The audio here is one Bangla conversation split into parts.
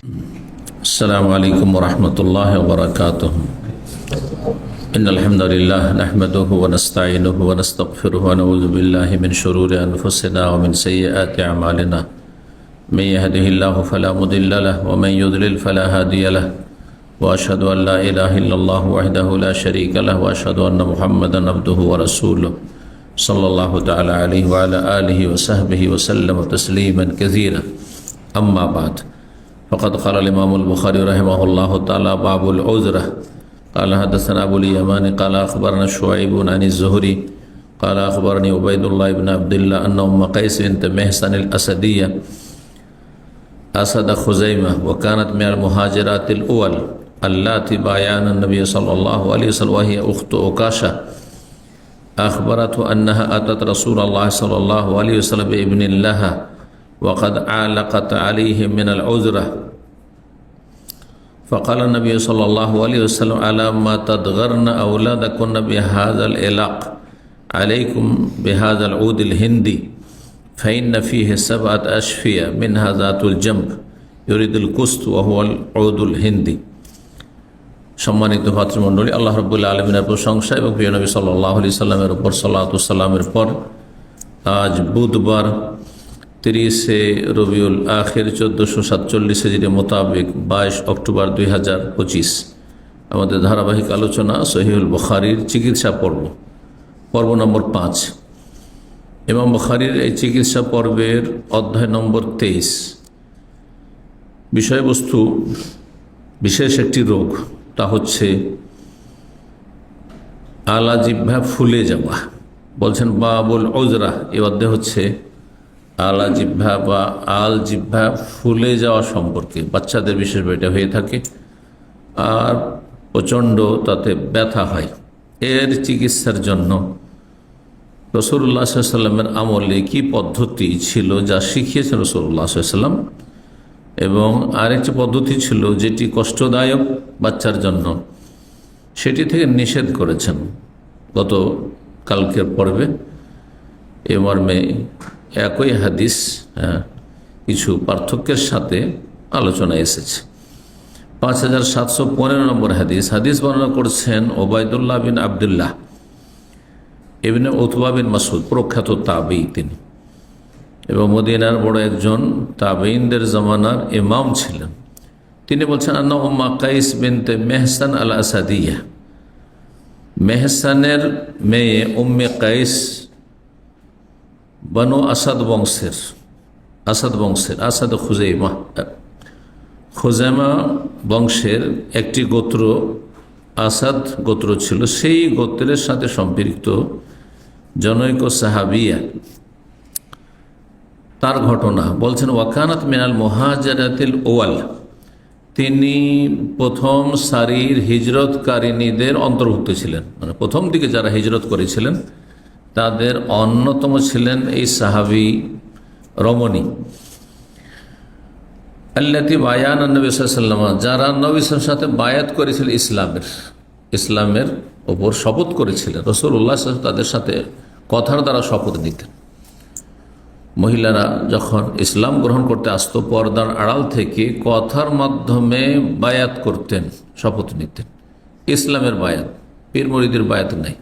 السلام عليكم ورحمة الله وبركاته. إن الحمد لله نحمده ونستعينه ونستغفره ونعوذ بالله من شرور أنفسنا ومن سيئات أعمالنا. من يهده الله فلا مضل له ومن يضلل فلا هادي له وأشهد أن لا إله إلا الله وحده لا شريك له وأشهد أن محمدا عبده ورسوله صلى الله تعالى عليه وعلى آله وصحبه وسلم تسليما كثيرا. أما بعد، فقد قال الإمام البخاري رحمه الله تعالى باب العذرة قال حدثنا أبو اليمان قال أخبرنا شعيب عن الزهري قال أخبرني عبيد الله بن عبد الله أن أم قيس بنت محصن الأسدية أسد خزيمة وكانت من المهاجرات الأول اللاتي بايعن النبي صلى الله عليه وسلم وهي أخت عكاشة أخبرته أنها أتت رسول الله صلى الله عليه وسلم بابن لها وقد علقت عليه من العذرة فقال النبي صلى الله عليه وسلم على ما تدغرن أولادكن بهذا العلاق عليكم بهذا العود الهندي فإن فيه 7 أشفية منها ذات الجنب يريد القسط وهو العود الهندي। সম্মানিত ভাতৃমণ্ডলী, আল্লাহ রাব্বুল আলামিনের প্রশংসা এবং প্রিয় নবী সাল্লাল্লাহু আলাইহি সাল্লামের উপর সালাতু সালামের পর আজ বুধবার 30 রবিউল আখির 1447 হিজরি মোতাবেক 22 অক্টোবর 2025 আমাদের ধারাবাহিক আলোচনা সহিহুল বুখারীর চিকিৎসা পর্ব নম্বর 5। ইমাম বুখারীর এই চিকিৎসা পর্বের অধ্যায় নম্বর 23। বিষয়বস্তু বিশেষ একটি রোগ, তা হচ্ছে আলা জিহ্বা ফুলে যাওয়া। বলছেন বাবুল উজরা, এই অধ্যায় হচ্ছে আলা জিহ্বা বা আল জিহ্বা ফুলে যাওয়া সম্পর্কে। বাচ্চাদের বিশেষভাবে এটা হয়ে থাকে আর প্রচণ্ড তাতে ব্যথা হয়। এর চিকিৎসার জন্য রাসূলুল্লাহ সাল্লাল্লাহু আলাইহি ওয়াসাল্লামের আমলে কি পদ্ধতি ছিল যা শিখিয়েছেন রাসূলুল্লাহ সাল্লাল্লাহু আলাইহি ওয়াসাল্লাম, এবং আরেকটি পদ্ধতি ছিল যেটি কষ্টদায়ক বাচ্চার জন্য, সেটি থেকে নিষেধ করেছেন। গত কালকের পর্বে এ মর্মে একই হাদিস কিছু পার্থক্যের সাথে আলোচনা এসেছে। 5715 নম্বর হাদিস বর্ণনা করছেন ওবায়দুল্লাহ বিন আবদুল্লাহ ইবনে উতবা বিন মাসউদ, প্রখ্যাত তাবেঈ তিনি, এবং মদিনার বড় একজন তাবেঈনদের জামানার ইমাম ছিলেন। তিনি বলছেন আন্না উম্মা কাইস বিনতে মেহসান আল আসাদিয়া, মেহসানের মেয়ে উম্মে কাইস বনু আসাদ বংশের আসাদ খুজাইমা বংশের একটি গোত্র আসাদ গোত্র ছিল। সেই গোত্রের সাথে সম্পৃক্ত জনৈক সাহাবিয়া, তার ঘটনা বলছেন ওয়াকানাত মিনাল মুহাজিরাতিল আউয়াল, তিনি প্রথম সারির হিজরতকারিনীদের অন্তর্ভুক্ত ছিলেন, মানে প্রথম দিকে যারা হিজরত করেছিলেন তাদের অন্যতম ছিলেন এই সাহাবী রমণী। আল্লাতী বায়ানা নবী সাল্লাল্লাহু আলাইহি ওয়াসাল্লাম, যারা নবী সাল্লাল্লাহু আলাইহি ওয়াসাল্লামের সাথে বায়াত করেছিল, ইসলামের ওপর শপথ করেছিলেন। রাসূলুল্লাহ সাল্লাল্লাহু আলাইহি ওয়াসাল্লাম তাদের সাথে কথার দ্বারা শপথ নিতেন। মহিলারা যখন ইসলাম গ্রহণ করতে আসতো, পর্দার আড়াল থেকে কথার মাধ্যমে বায়াত করতেন, শপথ নিতেন। ইসলামের বায়াত, পীর মুরিদের বায়াত নাই।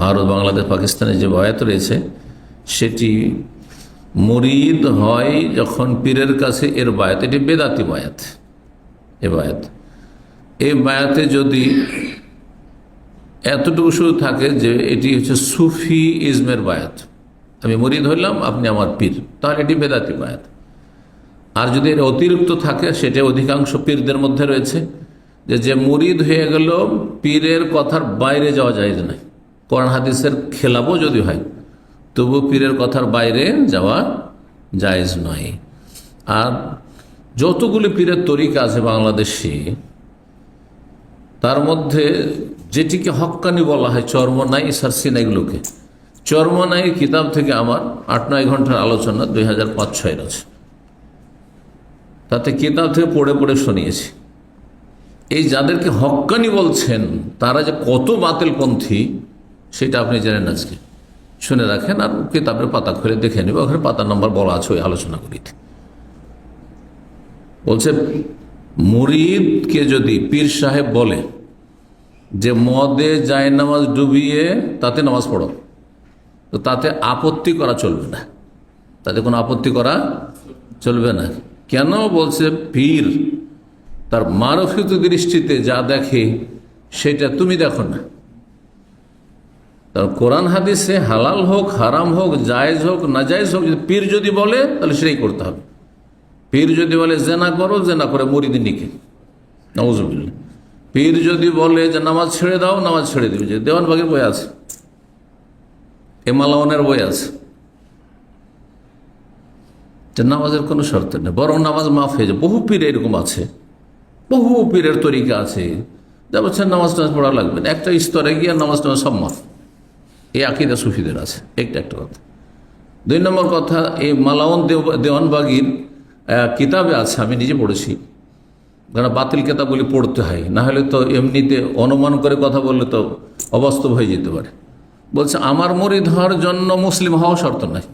ভারত, বাংলাদেশ, পাকিস্তানে যে বায়াত রয়েছে সেটি মুরিদ হয় যখন পীরের কাছে, এর বায়াত, এটি বেদাতি বায়াত। এই বায়াতে যদি এতটুকু শুধু থাকে যে এটি হচ্ছে সুফি ইজমের বায়াত, আমি মুরিদ হইলাম, আপনি আমার পীর, তাহলে এটি বেদাতি বায়াত। আর যদি এর অতিরিক্ত থাকে, সেটা অধিকাংশ পীরদের মধ্যে রয়েছে যে মুরিদ হয়ে গেল, পীরের কথার বাইরে যাওয়া জায়েজ নয়। কোরআন হাদিসের খেলাফও যদি হয় তবু পীরের কথার বাইরে যাওয়া জায়েজ নয়। আর যতগুলি পীরের তরিকা আছে বাংলাদেশে, তার মধ্যে যেটিকে হক্কানি বলা হয়, চরমনাই, সারসিনা, এগুলোকে চরমনাই কিতাব থেকে আমার 8-9 ঘন্টার আলোচনা 2005-06 আছে, তাতে কিতাব থেকে পড়ে পড়ে শুনিয়েছি। এই যাদেরকে হক্কানি বলছেন তারা যে কত বাতিলপন্থী সেটা আপনি জানেন। আজকে শুনে রাখেন আর কিতাবের পাতা খুলে দেখে নেবে, ওখানে পাতা নম্বর বলা আছে, ওই আলোচনা করি। বলছে মুরিদকে যদি পীর সাহেব বলে যে মদে জায়নামাজ ডুবিয়ে তাতে নামাজ পড়ো, তো তাতে আপত্তি করা চলবে না, তাতে কোনো আপত্তি করা চলবে না। কেন? বলছে পীর তার মারফিত দৃষ্টিতে যা দেখে সেটা তুমি দেখো না। তার কোরআন হাদিসে হালাল হোক হারাম হোক জায়েজ হোক নাজায়েজ হোক, পীর যদি বলে তাহলে সেটাই করতে হবে। পীর যদি বলে জেনা করো, জেনা করে মুরিদিনীকে, নাউজুবিল্লাহ। পীর যদি বলে যে নামাজ ছেড়ে দাও, নামাজ ছেড়ে দিবে। যে দেওয়ানবাগের বই আছে, এমালাওনের বই আছে যে নামাজের কোনো শর্ত নেই, বরং নামাজ মাফ হয়ে যায়। বহু পীর এরকম আছে, বহু পীরের তরিকা আছে যা বলছেন নামাজ টামাজ পড়া লাগবে না, একটা স্তরে গিয়ে নামাজ টামাজ সব মাফ। এই আকিদা সুফিদের আছে। একটা কথা। 2 নম্বর কথা, এই মালাউন দেওয়ানবাগির কিতাবে আছে, আমি নিজে পড়েছি, কারণ বাতিল কিতাবগুলি পড়তে হয়, না হলে তো এমনিতে অনুমান করে কথা বললে তো অবাস্তব হয়ে যেতে পারে। বলছে আমার মুরিদ হওয়ার জন্য মুসলিম হওয়া শর্ত নাই।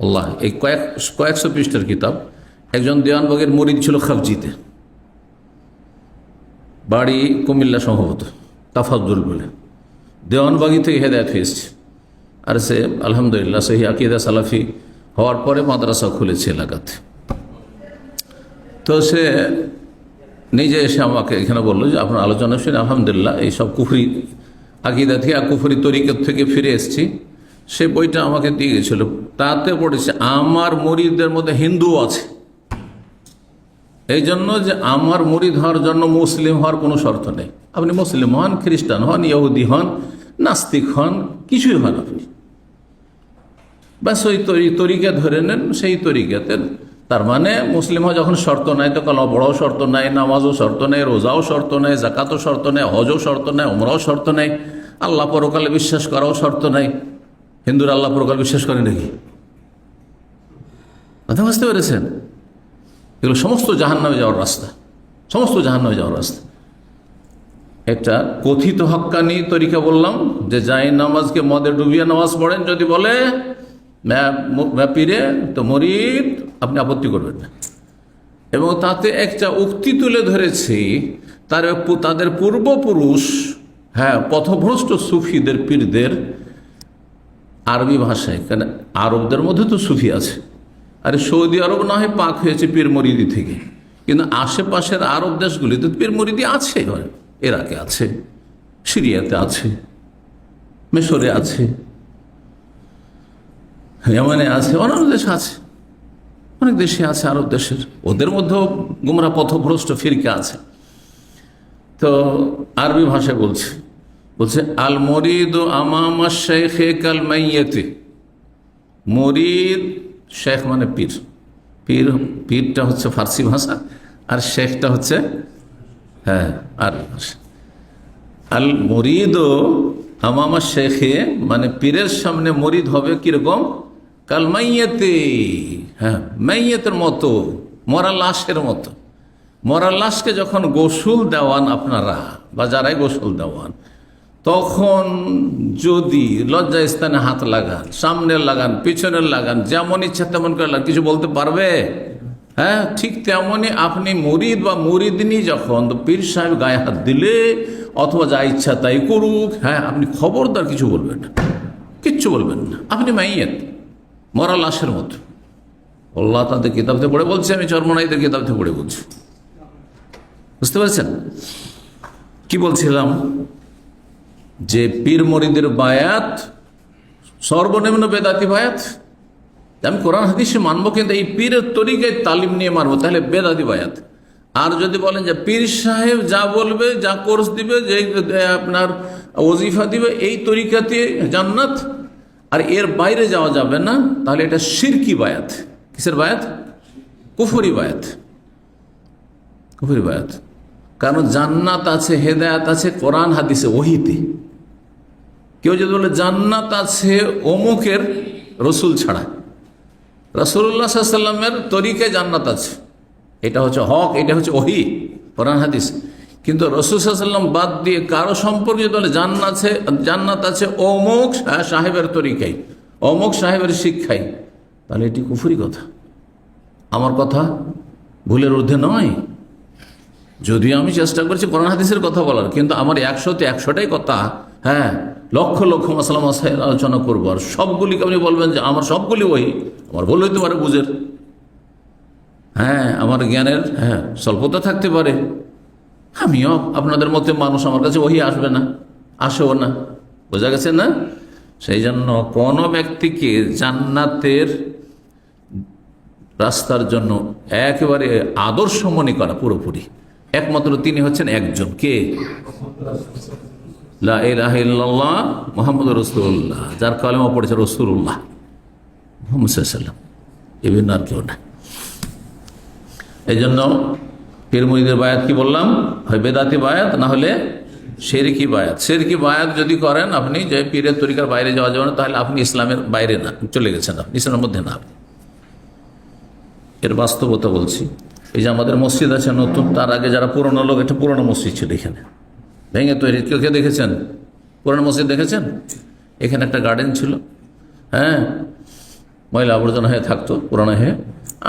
আল্লাহ, এই কয়েকশো পৃষ্ঠার কিতাব। একজন দেওয়ানবাগের মুরিদ ছিল খাফজিতে, বাড়ি কুমিল্লা সম্ভবত, তাফাজ্জুল বলে, দেওয়ানবাগি থেকে হেদায়েত হয়েছে। আর সে আলহামদুলিল্লাহ সহি আকিদা সালাফি হওয়ার পরে মাদ্রাসা খুলেছে এলাকাতে। তো সে নিজে এসে আমাকে এখানে বললো যে আপনার আলোচনা শুনে আলহামদুলিল্লাহ এইসব কুফরি আকিদা থেকে আর কুফরি তরিকত থেকে ফিরে এসেছি। সে বইটা আমাকে দিয়ে গেছিল, তাতে পড়েছে আমার মুরিদদের মধ্যে হিন্দুও আছে। এই জন্য যে আমার মুরিদ হওয়ার জন্য মুসলিম হওয়ার কোনো শর্ত নেই। আপনি মুসলিম হন, খ্রিস্টান হন, ইহুদি হন, নাস্তিক হন, কিছুই হন, আপনি ব্যাস ওই তরিকা ধরে নেন, সেই তরিকাতে। তার মানে মুসলিম হওয়া যখন শর্ত নাই, তো কলমা পড়াও শর্ত নাই, নামাজও শর্ত নেই, রোজাও শর্ত নেই, জাকাতও শর্ত নেই, হজও শর্ত নেই, উমরাও শর্ত নেই, আল্লাহ পরকালে বিশ্বাস করাও শর্ত নাই। হিন্দুরা আল্লাহ পরকাল বিশ্বাস করে নাকি? কথা বুঝতে পেরেছেন? এগুলো সমস্ত জাহান্নামে যাওয়ার রাস্তা, সমস্ত জাহান্নামে যাওয়ার রাস্তা। একটা কথিত হক্কানি তরিকা বললাম যে যাই নামাজকে মদে ডুবিয়ে নামাজ পড়েন, যদি বলে পীরে তো মুরিদ, আপনি আপত্তি করবেন না। এবং তাতে একটা উক্তি তুলে ধরেছি, তাদের পূর্বপুরুষ, হ্যাঁ, পথভ্রষ্ট সুফিদের পীরদের আরবি ভাষায়, কেন আরবদের মধ্যে তো সুফি আছে। আরে সৌদি আরব না হয় পাক হয়েছে পীর মরিদি থেকে, কিন্তু আশেপাশের আরব দেশগুলিতে পীর মরিদি আছে। ইরাকে আছে, সিরিয়াতে আছে, মিশরে আছে, ইয়ামানে আছে, অন্যান্য দেশে আছে, অনেক দেশে আছে আরব দেশের। ওদের মধ্যেও গুমরা পথভ্রষ্ট ফিরকা আছে। তো আরবি ভাষায় বলছে আল মরিদ আমামা শেখে কাল মাইয়াতে। মরিদ, শেখ মানে পীর, পীরটা হচ্ছে ফার্সি ভাষা, আর শেখটা হচ্ছে হ্যাঁ আরবি ভাষা। আল মরিদ আমামা শেখে মানে পীরের সামনে মরিদ হবে কিরকম? কাল মাইয়াতে, হ্যাঁ, মাইয়াতের মতো, মরা লাশের মতো। মরা লাশকে যখন গোসল দেওয়ান আপনারা বা যারাই গোসল দেওয়ান, তখন যদি লজ্জা স্থানে হাত লাগান, সামনের লাগান, পিছনের লাগান, যেমন ইচ্ছা তেমন করে লাগান, কিছু বলতে পারবে? হ্যাঁ, ঠিক তেমনই আপনি মুরিদ বা মুরিদিনী যখন পীর সাহেব গায়ে হাত দিলে অথবা যা ইচ্ছা তাই করুক, হ্যাঁ, আপনি খবরদার কিছু বলবেন না, কিচ্ছু বলবেন না। আপনি মাইয়াত, মরা লাশের মতো। আল্লাহ তাদের কিতাব থেকে পড়ে বলছে, আমি চরমনাইদের কিতাব থেকে পড়ে বলছি। বুঝতে পারছেন কি বলছিলাম? যে পীর মরিদের বায়াত সর্বনিম্ন বেদাতি বায়াত। আমি কোরআন হাদিসে মানবো, কিন্তু এই পীরের তরিকায় তালিম নিয়ে মানবো, তাহলে বেদাতি বায়াত। আর যদি বলেন যে পীর সাহেব যা বলবে, যা কোর্স দিবে, যে আপনার ওজিফা দিবে, এই তরিকাতে জান্নাত, আর এর বাইরে যাওয়া যাবে না, তাহলে এটা শিরকি বায়াত। কিসের বায়াত? কুফরি বায়াত, কুফরি বায়াত। কারণ জান্নাত আছে, হেদায়াত আছে কোরআন হাদিসে, ওহিতে। কেউ যদি বলে জান্নাত আছে অমুকের রসুল ছাড়া, রাসূলুল্লাহ সাল্লাল্লাহু আলাইহি ওয়াসাল্লামের তরিকায় জান্নাত আছে, এটা হচ্ছে হক, এটা হচ্ছে ওহী, কোরআন হাদিস। কিন্তু রাসূল সাল্লাল্লাহু আলাইহি ওয়াসাল্লাম বাদ দিয়ে কারো সম্পর্কে যদি বলে জান্নাত আছে অমুক সাহেবের তরিকায়, অমুক সাহেবের শিক্ষায়, তাহলে এটি কুফরি কথা। আমার কথা ভুলের ঊর্ধ্বে নয়, যদিও আমি চেষ্টা করছি কোরআন হাদিসের কথা বলার, কিন্তু আমার 100তে 100টাই কথা, হ্যাঁ, লক্ষ লক্ষ মাসালা মাসাইল আলোচনা করবো, আর সবগুলিকে আপনি বলবেন যে আমার সবগুলি ওই, আমার ভুল হইতে পারে বুঝের, হ্যাঁ, আমার জ্ঞানের স্বল্পতা থাকতে পারে, আমিও আপনাদের মধ্যে মানুষ, আমার কাছে ওহি আসবে না, আসেও না, বোঝা গেছে না? সেই জন্য কোনো ব্যক্তিকে জান্নাতের রাস্তার জন্য একেবারে আদর্শ মনে করা পুরোপুরি একমাত্র তিনি হচ্ছেন একজন, কে? লা ইলাহা ইল্লাল্লাহ মুহাম্মাদুর রাসূলুল্লাহ, যার কালেমা পড়েছে রাসূলুল্লাহ মুহাম্মদ সাল্লাল্লাহু আলাইহি ওয়াসাল্লাম, এ ভিন্ন আর কেউ না। এই জন্য পীর মুরিদের বায়াত কি বললাম, হয় বেদাতি বায়াত, না হলে শিরকি বায়াত। শিরকি বায়াত যদি করেন আপনি, যে পীরের তরিকার বাইরে যাওয়া যাবে না, তাহলে আপনি ইসলামের বাইরে না, চলে গেছেন, আপনি ইসলামের মধ্যে না। এর বাস্তবতা বলছি। এই যে আমাদের মসজিদ আছে নতুন, তার আগে যারা পুরনো লোক, এটা পুরনো মসজিদ ছিল, এখানে ভেঙে তৈরি, কেউ কে দেখেছেন? পুরনো মসজিদ দেখেছেন? এখানে একটা গার্ডেন ছিল, হ্যাঁ, ময়লা আবর্জনা হয়ে থাকতো পুরানো হয়ে,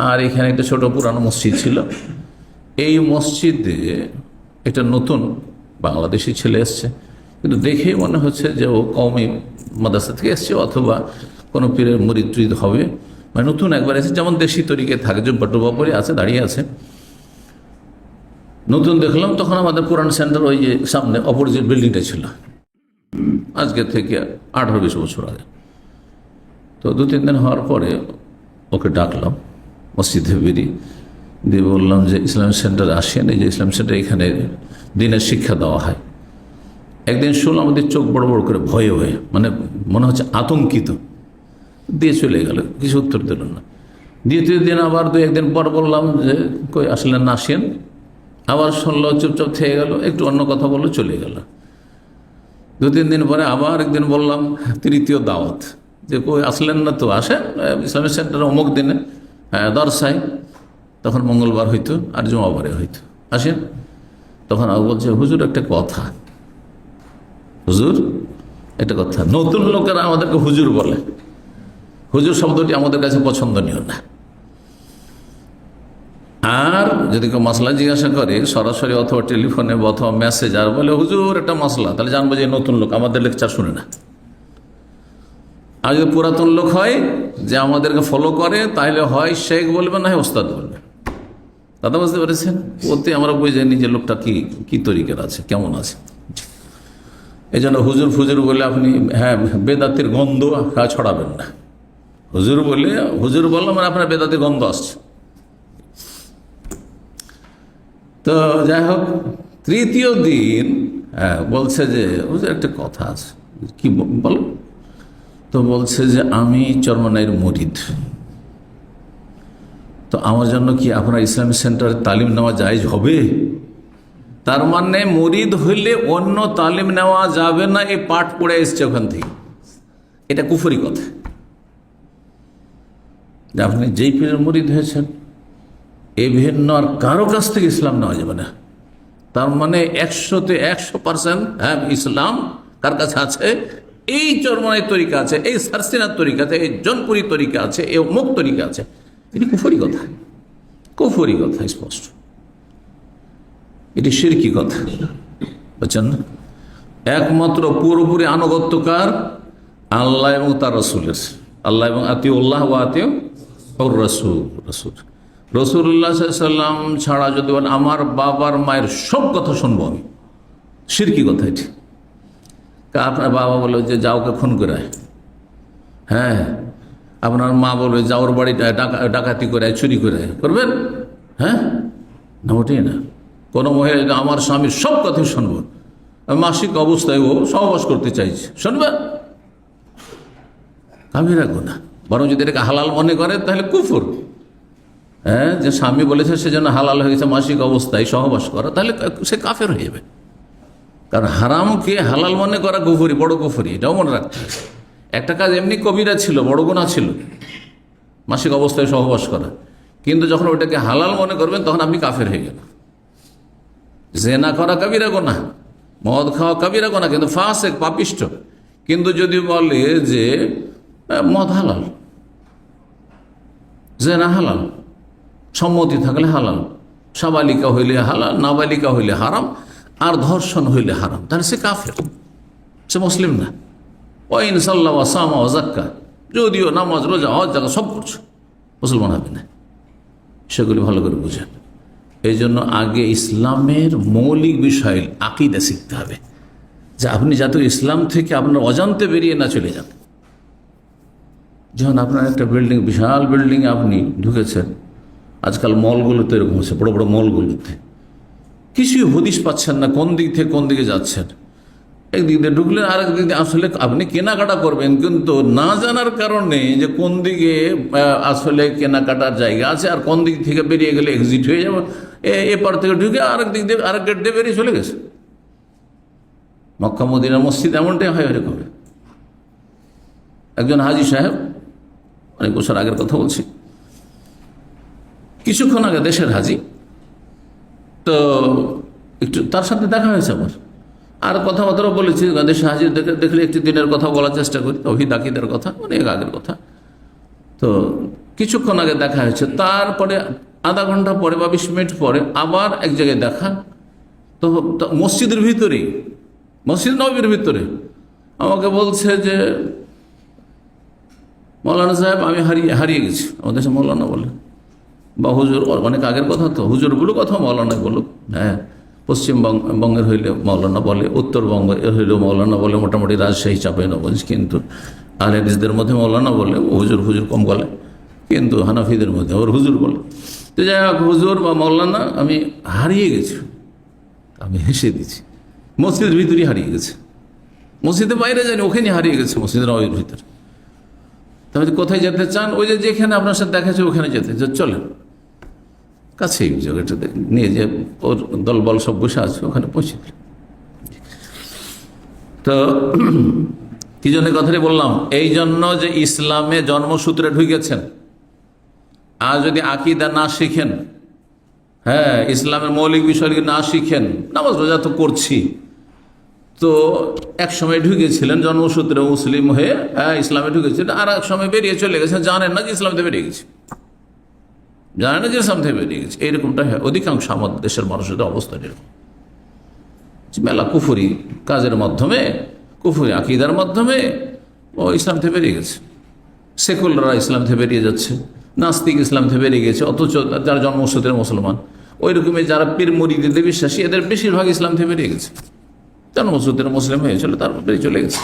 আর এখানে একটা ছোট পুরানো মসজিদ ছিল। এই মসজিদে একটা নতুন বাংলাদেশি ছেলে এসছে, কিন্তু দেখেই মনে হচ্ছে যে ও কওমি মাদ্রাসা থেকে এসছে, অথবা কোনো পীরের মুরিদ টুরিদ হবে, মানে নতুন একবার এসে, যেমন দেশি তরিকে থাকে, জুব্বা টুব্বা পরে আছে, দাঁড়িয়ে আছে। নতুন দেখলাম, তখন আমাদের পুরান সেন্টার ওই যে সামনে অপোজিট বিল্ডিংটা ছিল, আজকে থেকে 18-20 বছর আগে। তো 2-3 দিন হওয়ার পরে ওকে ডাকলাম মসজিদে বেরিয়ে, দিয়ে বললাম যে ইসলামিক সেন্টারে আসেন, এই যে ইসলামিক সেন্টার, এখানে দিনের শিক্ষা দেওয়া হয়। একদিন শুনলাম, আমাদের চোখ বড় বড় করে ভয়ে হয়ে, মানে মনে হচ্ছে আতঙ্কিত, দিয়ে চলে গেল, কিছু উত্তর দিল না। দ্বিতীয় দিন আবার 2-1 দিন পর বললাম যে কই আসলেন না, আসেন। আবার শুনলো, চুপচাপ থেকে গেল, একটু অন্য কথা বললো, চলে গেল। 2-3 দিন পরে আবার একদিন বললাম, তৃতীয় দাওয়াত, যে কই আসলেন না, তো আসেন ইসলামিক সেন্টারে অমুক দিনে দরসাই, তখন মঙ্গলবার হইতো আর জুমাবারে হইতো, আসেন। তখন আবার বলছে, হুজুর একটা কথা, হুজুর একটা কথা, নতুন লোকেরা আমাদেরকে হুজুর বলে, হুজুর শব্দটি আমাদের কাছে পছন্দনীয় না। আর যদি কেউ মশলা জিজ্ঞাসা করে সরাসরি, অথবা টেলিফোনে অথবা মেসেজ, আর বলে হুজুর একটা মশলা, তাহলে জানবো যে নতুন লোক, আমাদের লেকচার শুনে না। আর যদি পুরাতন লোক হয়, যে আমাদেরকে ফলো করে, তাহলে হয় শেখ বলবে, না হয় ওস্তাদ বলবে। দাদা বুঝতে পেরেছেন? ওতে আমরা বুঝে নিই যে লোকটা কি তরিকার আছে, কেমন আছে। এই জন্য হুজুর ফুজুর বলে আপনি বেদাতির গন্ধ ছড়াবেন না। হুজুর বলে, হুজুর বললাম মানে আপনার বেদাতির গন্ধ আসছে। তো যাই হোক, তৃতীয় দিন বলছে যে হুজুর একটা কথা আছে, কি বলো? তো বলছে যে আমি চরমনাইয়ের মুরিদ, তো আমার জন্য কি আপনার ইসলামিক সেন্টারে তালিম নেওয়া জায়েজ হবে? তার মানে মুরিদ হইলে অন্য তালিম নেওয়া যাবে না, এই পাঠ পড়ে এসছে ওখান থেকে। এটা কুফরি কথা, যে আপনি যেই পীরের মুরিদ হয়েছেন, এ ভিন্ন আর কারো কাছ থেকে ইসলাম নেওয়া যাবে না। তার মানে 100তে 100% ইসলাম কার কাছে আছে? এই চরমনাই তরিকা আছে, এই সারসিনার তরিকা আছে, এই জনপুরি তরিকা আছে, এই মুখ তরিকা আছে। এটি কুফরি কথা, কুফরি কথা স্পষ্ট, এটি শিরকি কথা, বুঝছেন না? একমাত্র পুরোপুরি আনুগত্যকার আল্লাহ এবং তার রসুলের, আল্লাহ এবং আতিউল্লাহ ওয়া আতিউ রসুল, রসুল্লাহ সাল্লাম ছাড়া যদি বলেন আমার বাবার মায়ের সব কথা শুনবো আমি, শিরকি কথা এটি। আপনার বাবা বলে যে যাওকে খুন করে, আপনার মা বলবে যাওর বাড়ি ডাকাতি করে, চুরি করে, করবেন? না, ওটাই না। কোনো মহিলা আমার স্বামীর সব কথাই শুনবো, মাসিক অবস্থায় ও সহবাস করতে চাইছে, শুনবে? কাবিরা গুনাহ। বরং যদি এটাকে হালাল মনে করে তাহলে কুফর। যে স্বামী বলেছে সেজন্য হালাল হয়ে গেছে মাসিক অবস্থায় সহবাস করা, তাহলে সে কাফের হয়ে যাবে। কারণ হারামকে হালাল মনে করা কুফরি, বড় কুফরি, এটাও মনে রাখতে হবে। একটা কাজ এমনি কবিরা ছিল, বড় গুনাহ ছিল, মাসিক অবস্থায় সহবাস করা, কিন্তু যখন ওইটাকে হালাল মনে করবেন তখন আপনি কাফের হয়ে গেলেন। জেনা করা কবিরা গুনাহ, মদ খাওয়া কবিরা গুনাহ, কিন্তু ফাসেক, পাপিষ্ঠ। কিন্তু যদি বলে যে মদ হালাল, জেনা হালাল, সম্মতি থাকলে হালাল, সাবালিকা হইলে হালাল, নাবালিকা হইলে হারাম, আর ধর্ষণ হইলে হারাম, তাহলে সে কাফের, সে মুসলিম না। ওয়াইন সাল্লাহ ওয়াসামা ওয়াজাক্কা, যদিও নামাজ রোজা হজ জাকাত সব করছো, মুসলমান হবে না। সেগুলি ভালো করে বুঝেন। এই জন্য আগে ইসলামের মৌলিক বিষয় আকীদা শিখতে হবে, যে আপনি যাতে ইসলাম থেকে আপনার অজান্তে বেরিয়ে না চলে যান। যেমন আপনার একটা বিল্ডিং, বিশাল বিল্ডিং আপনি ঢুকেছেন, আজকাল মলগুলোতে এরকম হচ্ছে, বড় বড় মলগুলোতে কিছুই হদিশ পাচ্ছেন না কোন দিক থেকে কোন দিকে যাচ্ছেন। একদিক দিয়ে ঢুকলেন, আরেক দিক দিয়ে আসলে আপনি কেনাকাটা করবেন, কিন্তু না জানার কারণে যে কোন দিকে আসলে কেনাকাটার জায়গা আছে আর কোন দিক থেকে বেরিয়ে গেলে এক্সিট হয়ে যাবে, এপার থেকে ঢুকে আরেক দিক দিয়ে আরেক গেট দিয়ে বেরিয়ে চলে গেছে। মক্কা মদিনা মসজিদ এমনটাই হয় এরকম। একজন হাজি সাহেব, অনেক বছর আগের কথা বলছি, কিছুক্ষণ আগে দেশের হাজি, তো একটু তার সাথে দেখা হয়েছে আমার, আর কথাবার্তাও বলেছি। দেশের হাজির দেখলে একটি দিনের কথা বলার চেষ্টা করি, তৌহিদ আকীদার কথা, অনেক আগের কথা। তো কিছুক্ষণ আগে দেখা হয়েছে, তারপরে আধা ঘন্টা পরে বা 20 মিনিট পরে আবার এক জায়গায় দেখা। তো মসজিদের ভিতরেই, মসজিদ নববীর ভিতরে আমাকে বলছে যে মৌলানা সাহেব আমি হারিয়ে গেছি। আমাদের দেশে মৌলানা বলে বা হুজুর, অনেক আগের কথা, তো হুজুরগুলো কথা মৌলানা বলুক। হ্যাঁ, পশ্চিমবঙ্গের হইলে মৌলানা বলে, উত্তরবঙ্গের হইলেও মৌলানা বলে, মোটামুটি রাজশাহী চাঁপাইনবাবগঞ্জ, কিন্তু আহলে হাদিসদের মধ্যে মৌলানা বলে, হুজুর হুজুর কম বলে, কিন্তু হানাফিদের মধ্যে ওর হুজুর বলে। তো যাই হোক, হুজুর বা মৌলানা আমি হারিয়ে গেছি। আমি হেসে দিচ্ছি, মসজিদের ভিতরেই হারিয়ে গেছে, মসজিদের বাইরে যায়নি, ওখানে হারিয়ে গেছে, মসজিদের নববীর ভিতরে। তাহলে কোথায় যেতে চান? ওই যে যেখানে আপনার সাথে দেখাচ্ছে ওখানে যেতে চলেন, কাছেই জায়গাটাতে নিয়ে যে ওর দলবল সব বসে আছে, ওখানে পৌঁছে দিল। তো কি জন্য কথাটি বললাম? এই জন্য যে ইসলামে জন্মসূত্রে ঢুকেছেন, আর যদি আকীদা না শিখেন, হ্যাঁ, ইসলামের মৌলিক বিষয়গুলি না শিখেন, নামাজ রোজা তো করছি, তো এক সময় ঢুকেছিলেন জন্মসূত্রে মুসলিম হয়ে, হ্যাঁ ইসলামে ঢুকেছিলেন, আর এক সময় বেরিয়ে চলে গেছেন, জানেন না যে ইসলাম থেকে বেরিয়ে গেছে, জানেন না যে ইসলাম থেকে বেরিয়ে গেছে। এইরকমটা হয় অধিকাংশ আমাদের দেশের মানুষের অবস্থা এরকম। মেলা কুফরি কাজের মাধ্যমে, কুফরি আকীদার মাধ্যমে ও ইসলাম থেকে বেরিয়ে গেছে। সেকুলাররা ইসলাম থেকে বেরিয়ে যাচ্ছে, নাস্তিক ইসলাম থেকে বেরিয়ে গেছে, অথচ যারা জন্মসূত্রে মুসলমান, ওই রকমই যারা পীর মুরিদদের বিশ্বাসী, এদের বেশিরভাগ ইসলাম থেকে বেরিয়ে গেছে, জন্মসূত্রে মুসলিম হয়েছিল, তারপর বেরিয়ে চলে গেছে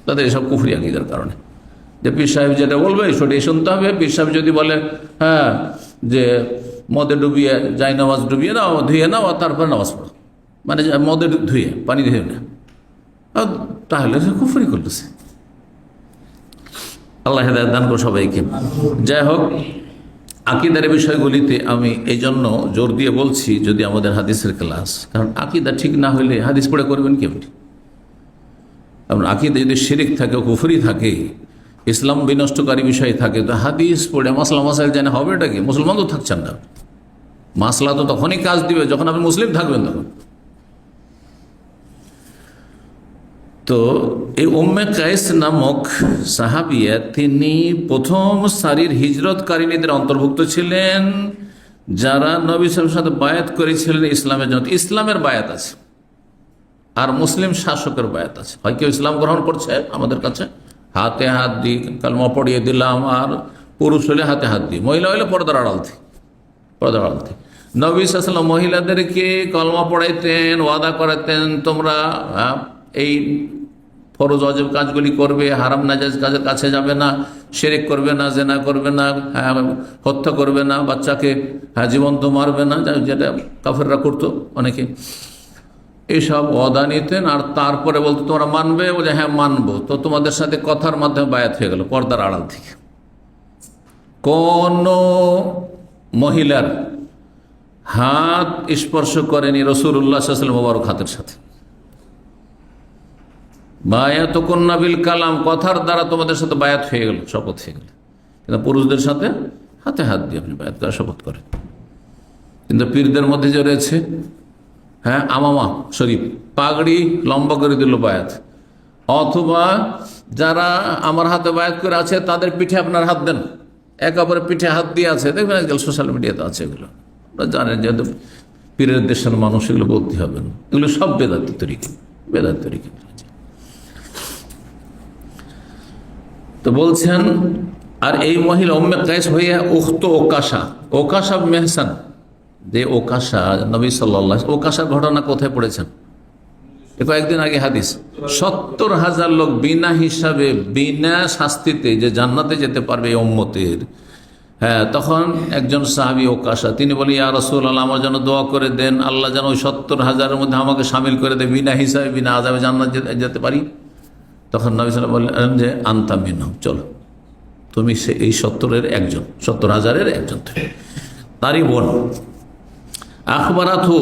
তাদের এসব কুফরি আকীদার কারণে। যে পীর সাহেব যেটা বলবে সেটাই শুনতে হবে। পীর সাহেব যদি বলে হ্যাঁ যে মদে ডুবিয়ে যাই, নামাজ ডুবিয়ে নাও, ধুয়ে নাও, আর তারপর নামাজ পড়ো, মানে মদে ধুয়ে, পানি ধুয়ে না, তাহলে সে কুফরি করতেছে। আল্লাহ হেদায়েত দান করুন সবাইকে। যাই হোক, আকীদার বিষয়গুলিতে আমি এই জন্য জোর দিয়ে বলছি, যদি আমাদের হাদিসের ক্লাস, কারণ আকীদা ঠিক না হলে হাদিস পড়ে করবেন কেমনি? কারণ আকীদা যদি শিরক থাকে, কুফরি থাকে, ইসলাম বিনষ্টকারী বিষয় থাকে, তো হাদিস পড়ে মাসলা মাসাইল জানা হবে এটা কি? মুসলমান তো থাকছেন না। মাসলা তো তখনই কাজ দিবে যখন আপনি মুসলিম থাকবেন তখন। তো এই উম্মে কায়েস নামক সাহাবিয়া, তিনি প্রথম সারির হিজরতকারিনীদের অন্তর্ভুক্ত ছিলেন, যারা নবী সাল্লাল্লাহু আলাইহি ওয়াসাল্লামের সাথে বায়াত করেছিলেন ইসলামের জন্য। ইসলামের বায়াত আছে আর মুসলিম শাসকের বায়াত আছে। হয় কেউ ইসলাম গ্রহণ করছে আমাদের কাছে, হাতে হাত দিই, কালমা পড়িয়ে দিলাম, আর পুরুষ হলে হাতে হাত দিই, মহিলা হলে পর্দার আড়াল থেকে, পর্দার আড়াল থেকে। নবী সাল্লাল্লাহু আলাইহি ওয়াসাল্লাম মহিলাদেরকে কলমা পড়াইতেন, ওয়াদা করাতেন, তোমরা এই ফরজ ওয়াজিব কাজগুলি করবে, হারাম নাজায়েজ কাজের কাছে যাবে না, শিরক করবে না, জিনা করবে না, হত্যা করবে না, বাচ্চাকে জীবন্ত মারবে না, যেটা কাফেররা করতো অনেকে। এইসব ওয়াদা নিতেন, আর তারপরে বলতো তোমরা মানবে, বলে হ্যাঁ মানবো। তো তোমাদের সাথে কথার মাধ্যমে বায়াত হয়ে গেল পর্দার আড়াল থেকে। কোন মহিলার হাত স্পর্শ করেনি রাসূলুল্লাহ সাল্লাল্লাহু আলাইহি ওয়াসাল্লাম মোবারক হাতের সাথে। বায়াত কুন্না বিল কালাম, কথার দ্বারা তোমাদের সাথে বায়াত হয়ে গেল, শপথ হয়ে গেল। কিন্তু পুরুষদের সাথে হাতে হাত দিয়ে আপনি বায়াত করা শপথ করেন। কিন্তু পীরদের মধ্যে যে রয়েছে, হ্যাঁ আমামা শরীফ, পাগড়ি লম্বা করে দিল বায়াত, অথবা যারা আমার হাতে বায়াত করে আছে তাদের পিঠে আপনার হাত দেন, একে অপরের পিঠে হাত দিয়ে আছে, দেখবেন আজকাল সোশ্যাল মিডিয়াতে আছে এগুলো। আপনারা জানেন যে পীরের দেশের মানুষ, এগুলো বলতে হবে না, এগুলো সব বেদাতি তরিকা, বেদাতি তরিকা। তো বলছেন, আর এই মহিলা উম্মে কায়েস হইয়া উখত ওকাশা, ওকাশা মেহসান, যে ওকাশা নবী সাল্লাল্লাহু আলাইহি, ওকাশার ঘটনা কোথায় পড়েছেন? কয়েকদিন আগে হাদিস, 70,000 লোক বিনা হিসাবে বিনা শাস্তিতে যে জান্নাতে যেতে পারবে এই উম্মতের। হ্যাঁ, তখন একজন সাহাবী ওকাশা, তিনি বলি, ইয়া রাসূলুল্লাহ, আমার জন্য দোয়া করে দেন, আল্লাহ যেন ওই 70,000-এর মধ্যে আমাকে শামিল করে দেয়, বিনা হিসাবে বিনা আযাবে জান্নাত যেতে পারি। তখন নবী সাল্লাল্লাহু আলাইহি ওয়াসাল্লাম বললেন যে আনতা মিনহুম, চলো তুমি এই 70-এর একজন, 70,000-এর একজন, তারই বোন। আখবারাতহু,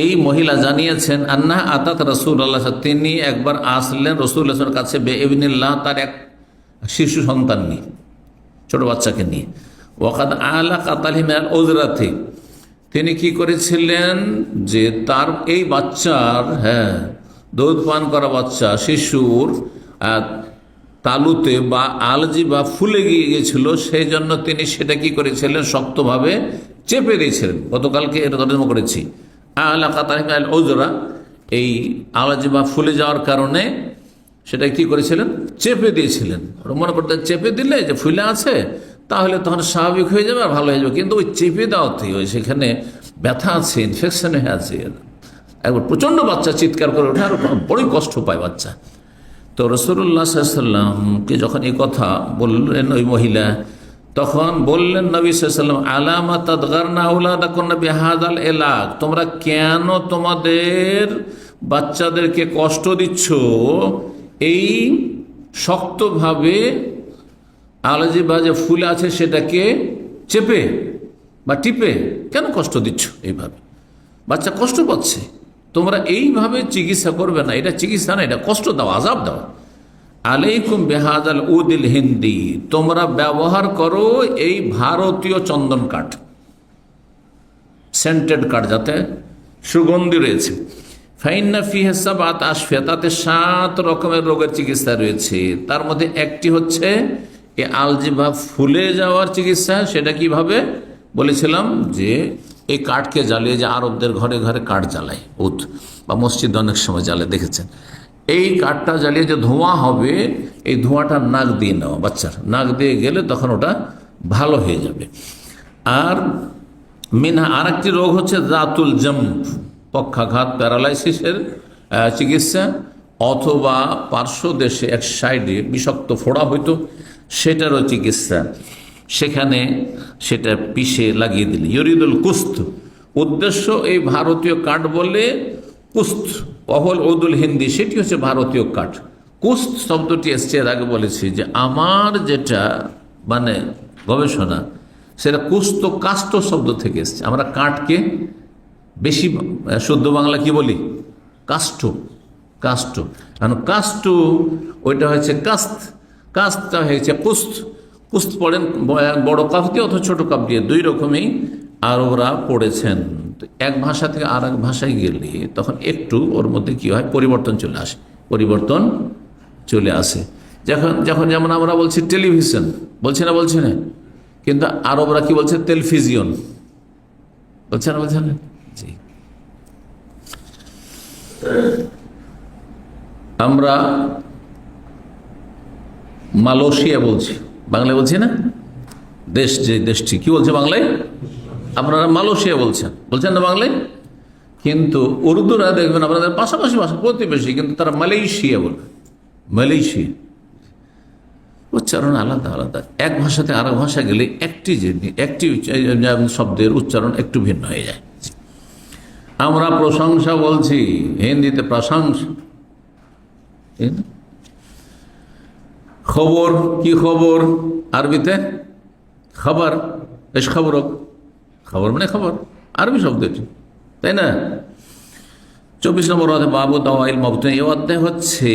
এই মহিলা জানিয়েছেন, আন্না আতাত রাসূলুল্লাহ, তিনি একবার আসলেন রাসূলের কাছে, বেইবনিল্লাহ, তার এক শিশু সন্তান নিয়ে, ছোট বাচ্চাকে নিয়ে। ওয়াকাদ আলা কাতালিহি মিনাল উযরাতি, তিনি কি করেছিলেন যে তার এই বাচ্চার, হ্যাঁ, দুধ পান করা বাচ্চা শিশুর তালুতে বা আলজি বা ফুলে গিয়েছিল, সেই জন্য তিনি সেটা কি করেছিলেন, শক্তভাবে চেপে দিয়েছিলেন। গতকালকে এটা তর্জমা করেছি, আলা কাতালিহি মিনাল উযরা, এই আলজি বা ফুলে যাওয়ার কারণে সেটা কি করেছিলেন, চেপে দিয়েছিলেন। মনে করতে চেপে দিলে যে ফুলে আছে তাহলে তখন স্বাভাবিক হয়ে যাবে আর ভালো হয়ে যাবে, কিন্তু ওই চেপে দেওয়াতে ওই সেখানে ব্যথা আছে, ইনফেকশন হয়ে আছে, একবার প্রচণ্ড বাচ্চা চিৎকার করে ওঠে, আর বড়ই কষ্ট পায় বাচ্চা। তো রাসূলুল্লাহ সাল্লাল্লাহু আলাইহি ওয়াসাল্লামকে যখন এই কথা বললেন ওই মহিলা, তখন বললেন নবী সাল্লাল্লাহু আলাইহি ওয়াসাল্লাম, আলামা তাদগারনা আওলাদাকুন্না বিহাযাল ইলাক, তোমরা কেন তোমাদের বাচ্চাদেরকে কষ্ট দিচ্ছ এই শক্তভাবে আলজি বা যে ফুল আছে সেটাকে চেপে বা টিপে, কেন কষ্ট দিচ্ছ? এইভাবে বাচ্চা কষ্ট পাচ্ছে, তোমরা এইভাবে চিকিৎসা করবে না, এটা চিকিৎসা না, এটা কষ্ট দাও, আযাব দাও। আলাইকুম বিহাযাল উদিল হিন্দি, তোমরা ব্যবহার করো এই ভারতীয় চন্দন কাঠ, সেন্টেড কাঠ, যাতে সুগন্ধি রয়েছে। ফাইন্না ফিহা সাবআত আশফিয়া, তাতে 7 রকমের রোগের চিকিৎসা রয়েছে, তার মধ্যে একটি হচ্ছে এই আলজিভা ফুলে যাওয়ার চিকিৎসা। সেটা কিভাবে বলেছিলাম, যে এই কাঠকে জ্বালিয়ে, যে আরবদের ঘরে ঘরে কাঠ জ্বালায়, উদ বা মসজিদ অনেক সময় জ্বালে দেখেছেন, এই কাঠটা জ্বালিয়ে যে ধোঁয়া হবে, এই ধোঁয়াটা নাক দিয়ে নেওয়া, বাচ্চার নাক দিয়ে গেলে তখন ওটা ভালো হয়ে যাবে। আর মিনহা, আর একটি রোগ হচ্ছে জাতুল জাম্প, পক্ষাঘাত, প্যারালাইসিসের চিকিৎসা, অথবা পার্শ্ব দেশে এক সাইডে বিষাক্ত ফোড়া হইতো, সেটারও চিকিৎসা, সেখানে সেটা পিষে লাগিয়ে দিলে। ইউরিদুল কুস্ত, উদ্দেশ্য এই ভারতীয় কাঠ বলে কুস্ত, অহল উদুল হিন্দি, সেটি হচ্ছে ভারতীয় কাঠ। কুস্ত শব্দটি এসছে, এর আগে বলেছি যে আমার যেটা মানে গবেষণা, সেটা কুস্ত কাষ্ঠ শব্দ থেকে এসছে। আমরা কাঠকে বেশি শুদ্ধ বাংলা কি বলি, কাষ্ঠ, কাষ্ঠ, কারণ কাষ্ঠ ওইটা হয়েছে কাস্ত, কাস্তটা হয়েছে কুস্ত। কুস্ত পড়েন বড় কাপ দিয়ে অথবা ছোট কাপ দিয়ে, দুই রকমই আরবরা পড়েছেন। তো এক ভাষা থেকে আর এক ভাষায় গেলে তখন একটু ওর মধ্যে কি হয়, পরিবর্তন চলে আসে, পরিবর্তন চলে আসে। যখন যেমন আমরা বলছি টেলিভিশন, বলছি না, কিন্তু আরবরা কি বলছে, টেলিভিশন বলছে না। জি, আমরা মালয়েশিয়া বলছি, বাংলায় বলছি না, দেশ, যে দেশটি কি বলছে বাংলায়, আপনারা মালয়েশিয়া বলছেন না বাংলায়, কিন্তু উর্দুরা দেখবেন আপনাদের পাশাপাশি ভাষা, প্রতিবেশী, কিন্তু তারা মালয়েশিয়া বলবে, মালয়েশিয়া, উচ্চারণ আলাদা আলাদা। এক ভাষাতে আর এক ভাষা গেলে একটি শব্দের উচ্চারণ একটু ভিন্ন হয়ে যায়। আমরা প্রশংসা বলছি, হিন্দিতে প্রশংসা, খবর, কি খবর, আরবিতে খবর, এস খবর, খবর মানে খবর, আরবি শব্দ এটি, তাই না? 24 নম্বর অধ্যায় বাবু দাওয়াইল মাবতুন, এই অধ্যায় হচ্ছে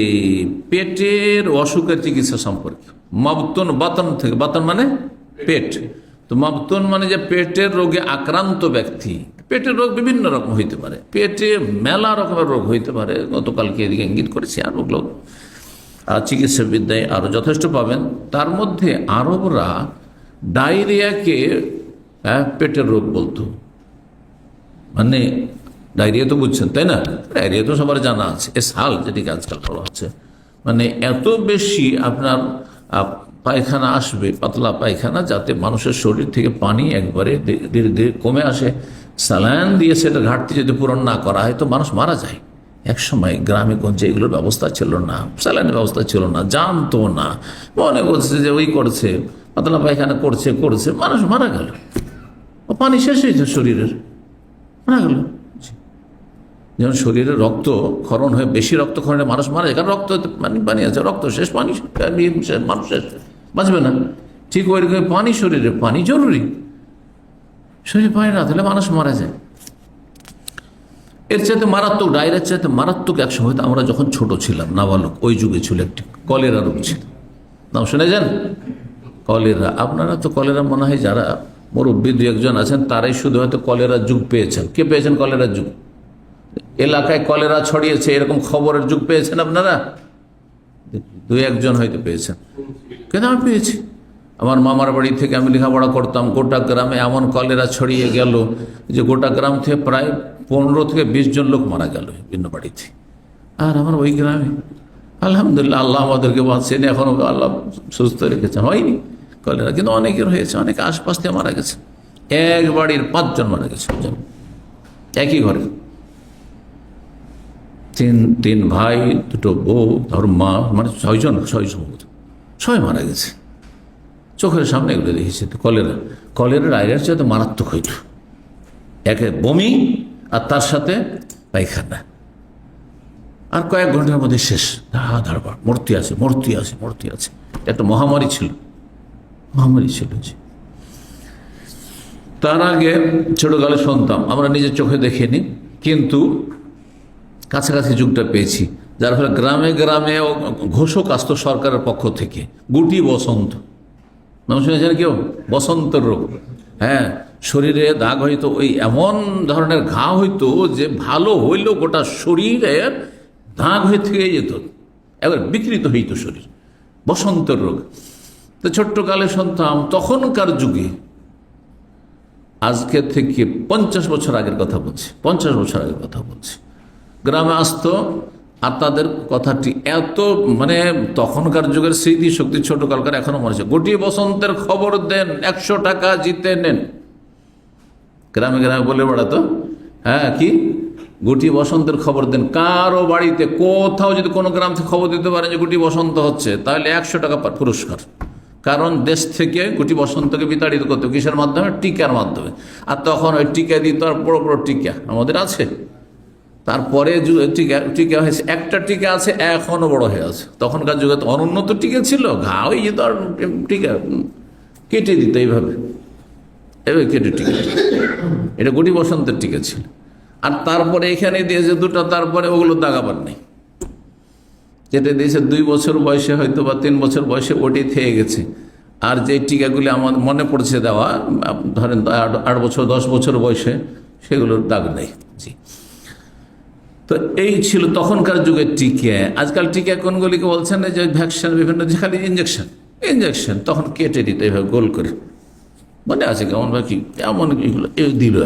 পেটের অসুখের চিকিৎসা সম্পর্কে। মাবতুন, বাতন থেকে, বাতন মানে পেট, তো মাবতুন মানে যে পেটের রোগে আক্রান্ত ব্যক্তি। পেটের রোগ বিভিন্ন রকম হইতে পারে, পেটে মেলা রকমের রোগ হইতে পারে, গতকালকে এদিকে ইঙ্গিত করেছি। আর রোগ চিকিৎসা বিদ্যায় আরও যথেষ্ট পাবেন। তার মধ্যে আরবরা ডায়রিয়াকে পেটের রোগ বলতো। মানে ডায়রিয়া তো বুঝছেন তাই না, ডায়রিয়া তো সবার জানা আছে, এসহাল যেটিকে আজকাল বলা হচ্ছে। মানে এত বেশি আপনার পায়খানা আসবে, পাতলা পায়খানা, যাতে মানুষের শরীর থেকে পানি একবারে ধীরে ধীরে কমে আসে। স্যালাইন দিয়ে সেটা ঘাটতি যদি পূরণ না করা হয় তো মানুষ মারা যায়। এক সময় গ্রামে গঞ্জে এগুলোর ব্যবস্থা ছিল না, স্যালাইনের ব্যবস্থা ছিল না, জানতো না, মনে করছে যে ওই করছে, পাতলা পায়খানা করছে, মানুষ মারা গেল। ও পানি শেষ হয়েছে শরীরের, মারা গেল। যেমন শরীরে রক্ত ক্ষরণ হয়ে বেশি রক্তক্ষরণে মানুষ মারা যায়, কারণ রক্ত পানি আছে, রক্ত শেষ, পানি শেষ, মানুষ শেষ, বাঁচবে না। ঠিক ওই রকম পানি, শরীরে পানি জরুরি, শরীরে পানি না তাহলে মানুষ মারা যায়। এর চাইতে মারাত্মক, ডায়রিয়ার চাইতে মারাত্মক এক সময় আমরা যখন ছোট ছিলাম, নাবালক, ওই যুগে ছিল একটি কলেরা রোগ ছিল। নাম শুনে যান, কলেরা। আপনারা তো কলেরা মনে হয় যারা মুরব্বী দু একজন আছেন তারাই শুধু হয়তো কলেরা যুগ পেয়েছেন। কে পেয়েছেন কলেরা যুগ? এলাকায় কলেরা ছড়িয়েছে এরকম খবরের যুগ পেয়েছেন আপনারা? দু একজন হয়তো পেয়েছেন, কিন্তু আমি পেয়েছি। আমার মামার বাড়ি থেকে আমি লেখাপড়া করতাম, গোটা গ্রামে এমন কলেরা ছড়িয়ে গেল যে গোটা গ্রাম থেকে প্রায় 15 থেকে 20 জন লোক মারা গেল ভিন্ন বাড়িতে। আর আমার ওই গ্রামে আলহামদুলিল্লাহ আল্লাহ আমাদেরকে বাঁচিয়ে এখনো আল্লাহ সুস্থ রেখেছেন, হয়নি কলেরা, কিন্তু অনেকের হয়েছে, অনেকে আশপাশ থেকে মারা গেছে। এক বাড়ির 5 জন মারা গেছে, একই ঘরে, তিন ভাই, 2 বউ, ধর মা, মানে 6 জন, 6 মারা গেছে। চোখের সামনে এগুলো দেখেছি। তো কলেরা ডায়রিয়ার চাইতে মারাত্মক হইত। একে বমি আর তার সাথে পায়খানা, আর কয়েক ঘন্টার মধ্যে শেষ, ধাড় মূর্তি আছে। একটা মহামারী ছিল জি। তার আগে ছোটকালে শুনতাম, আমরা নিজের চোখে দেখিনি, কিন্তু কাছাকাছি যুগটা পেয়েছি, যার ফলে গ্রামে গ্রামে ঘোষক আসতো সরকারের পক্ষ থেকে, গুটি বসন্ত। নাম শুনেছেন কেউ? বসন্তের রোগ। হ্যাঁ, শরীরে দাগ হইতো, ওই এমন ধরনের ঘা হইতো যে ভালো হইলেও গোটা শরীরের দাগ হয়ে থেকে যেত, এবার বিকৃত হইতো শরীর, বসন্তের রোগ। তো ছোট্টকালে শুনতাম, তখনকার যুগে, আজকে থেকে 50 বছর আগের কথা বলছি, 50 বছর আগের কথা বলছি, গ্রামে আসতো, আর তাদের কথাটি এত, মানে তখনকার যুগের স্মৃতি শক্তি ছোটকালকার এখনো মনে হচ্ছে। গোটি বসন্তের খবর দেন, 100 টাকা জিতে নেন। গ্রামে গ্রামে বলে বেড়াতো, হ্যাঁ, কি গুটি বসন্তের খবর দেন। কারো বাড়িতে কোথাও যদি কোনো গ্রাম থেকে খবর দিতে পারেন যে গুটি বসন্ত হচ্ছে, তাহলে 100 টাকা পুরস্কার। কারণ দেশ থেকে গুটি বসন্তকে বিতাড়িত করতে, কিসের মাধ্যমে? টিকার মাধ্যমে। আর তখন ওই টিকা দিত, আর বড় বড় টিকা আমাদের আছে। তারপরে টিকা হয়েছে, একটা টিকা আছে এখনো বড় হয়ে আছে। তখনকার যুগে তো অনুন্নত টিকা ছিল, ঘা হয়ে যেত, আর টিকা কেটে দিত এইভাবে কেটে টিকা, এটা গুটি বসন্তের টিকা ছিল। আর তারপরে এখানে দিয়েছে 2টা, তারপরে ওগুলো দাগাবার নেই। যেটা দিয়েছে 2 বছর বয়সে হয়তো বা 3 বছর বয়সে, ওটি থেকে গেছে। আর যে টিকাগুলি আমার মনে পড়ছে দেওয়া, ধরেন 8 বছর 10 বছর বয়সে, সেগুলোর দাগ নেই। জি, তো এই ছিল তখনকার যুগের টিকা। আজকাল টিকা কোনগুলিকে বলছেন যে ভ্যাকসিন, বিভিন্ন খালি ইঞ্জেকশন, তখন কেটে দিত এইভাবে গোল করে, মনে আছে কেমন বা কি, এমন এগুলো দিল,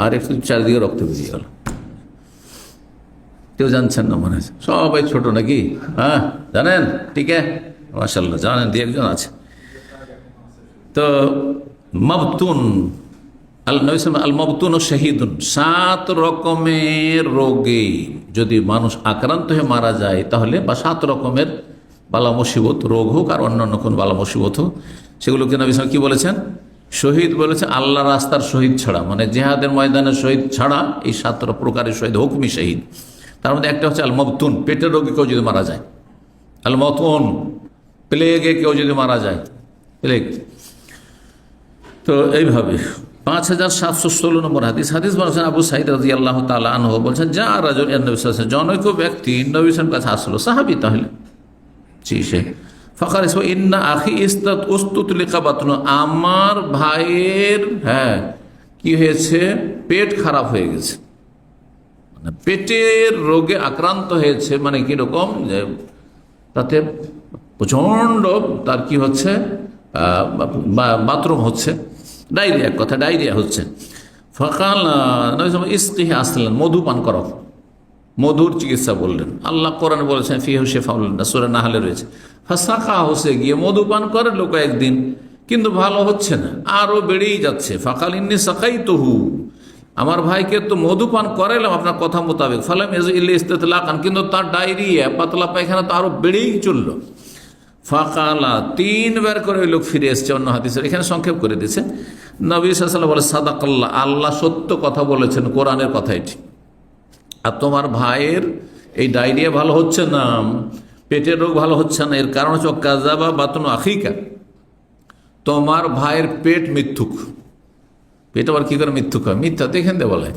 আর একটু চারিদিকে রক্ত বেরিয়ে গেল। কেউ জানছেন না মনে আছে? সবাই ছোট নাকি? হ্যাঁ, জানেন টিকা? মাশাআল্লাহ, জানেন, 2-1 আছে। তো মাবতুন আল মাবতুন ও শহীদুন, 7 রকমের রোগে যদি মানুষ আক্রান্ত হয়ে মারা যায়, তাহলে বা 7 রকমের বালা মুসিবত, রোগ হোক আর অন্যান্য কোন বালা মুসিবত হোক, সেগুলোকে নবী সাল্লাল্লাহু আলাইহি ওয়াসাল্লাম কি বলেছেন? শহীদ বলেছে, আল্লাহ রাস্তার শহীদ ছাড়া, মানে জেহাদের ময়দানের শহীদ ছাড়া, এই 7 প্রকারের শহীদ, হুকমি শহীদ। তার মধ্যে একটা হচ্ছে আল মাবতুন, পেটের রোগে কেউ যদি মারা যায়। আল মাবতুন, প্লেগে কেউ যদি মারা যায়, প্লেগ। তো এইভাবে 5716 নম্বর হাদিস বলছেন, আবু সাঈদ রাদিয়াল্লাহু তাআলা আনহু বলছেন, যা রাজুল নবী সাল্লাল্লাহু আলাইহি ওয়াসাল্লাম, জনৈক ব্যক্তি নবী সাল্লাল্লাহু আলাইহি ওয়াসাল্লামের কাছে আসলো, সাহাবী তাহলে, জি, সে ফাকার ইন্না আখি ইস্তাত উস্তুতলিকা বাতনু, আমার ভাইয়ের, হ্যাঁ, কি হয়েছে? পেট খারাপ হয়ে গেছে, মানে পেটের রোগে আক্রান্ত হয়েছে। মানে কিরকম? যে তাতে প্রচণ্ড তার কি হচ্ছে? বাথরুম হচ্ছে, ডায়রিয়া, এক কথা ডায়রিয়া হচ্ছে। ফকাল ইসকিহি আসলেন, মধু পান করো, মধুর চিকিৎসা বললেন। আল্লাহ কোরআন বলেছেন ফিহু শিফাউল লিন্নাস, সূরা নাহলে রয়েছে। ফাসাকা হোসে গিয়ে মধু পান করে লোক একদিন, কিন্তু ভালো হচ্ছে না, আরও বেড়েই যাচ্ছে। ফাকাল ইন্নী সাকাইতুহু, আমার ভাইকে তো মধু পান করাইলাম আপনার কথা মোতাবেক, ফালাম ইয়াজিল ইস্তিতলাকান, কিন্তু তার ডায়রিয়া পাতলা পায়খানা তো আরও বেড়েই চলল। ফাকালা, 3 বার করে ওই লোক ফিরে এসছে। অন্য হাদিসের এখানে সংক্ষেপ করে দিয়েছে। নবী সাল্লাল্লাহু আলাইহি ওয়াসাল্লাম বলে সাদাকাল্লাহ, আল্লাহ সত্য কথা বলেছেন, কোরআনের কথা এটি। আর তোমার ভাইয়ের এই ডায়রিয়া ভালো হচ্ছে না, পেটের রোগ ভালো হচ্ছে না, এর কারণ হচ্ছে কাযাবা বাতনু আখিকা, তোমার ভাইয়ের পেট মিথ্যুক। পেট আবার কি করে মিথ্যুক হয়? মিথ্যা তো এখান দিয়ে বলে,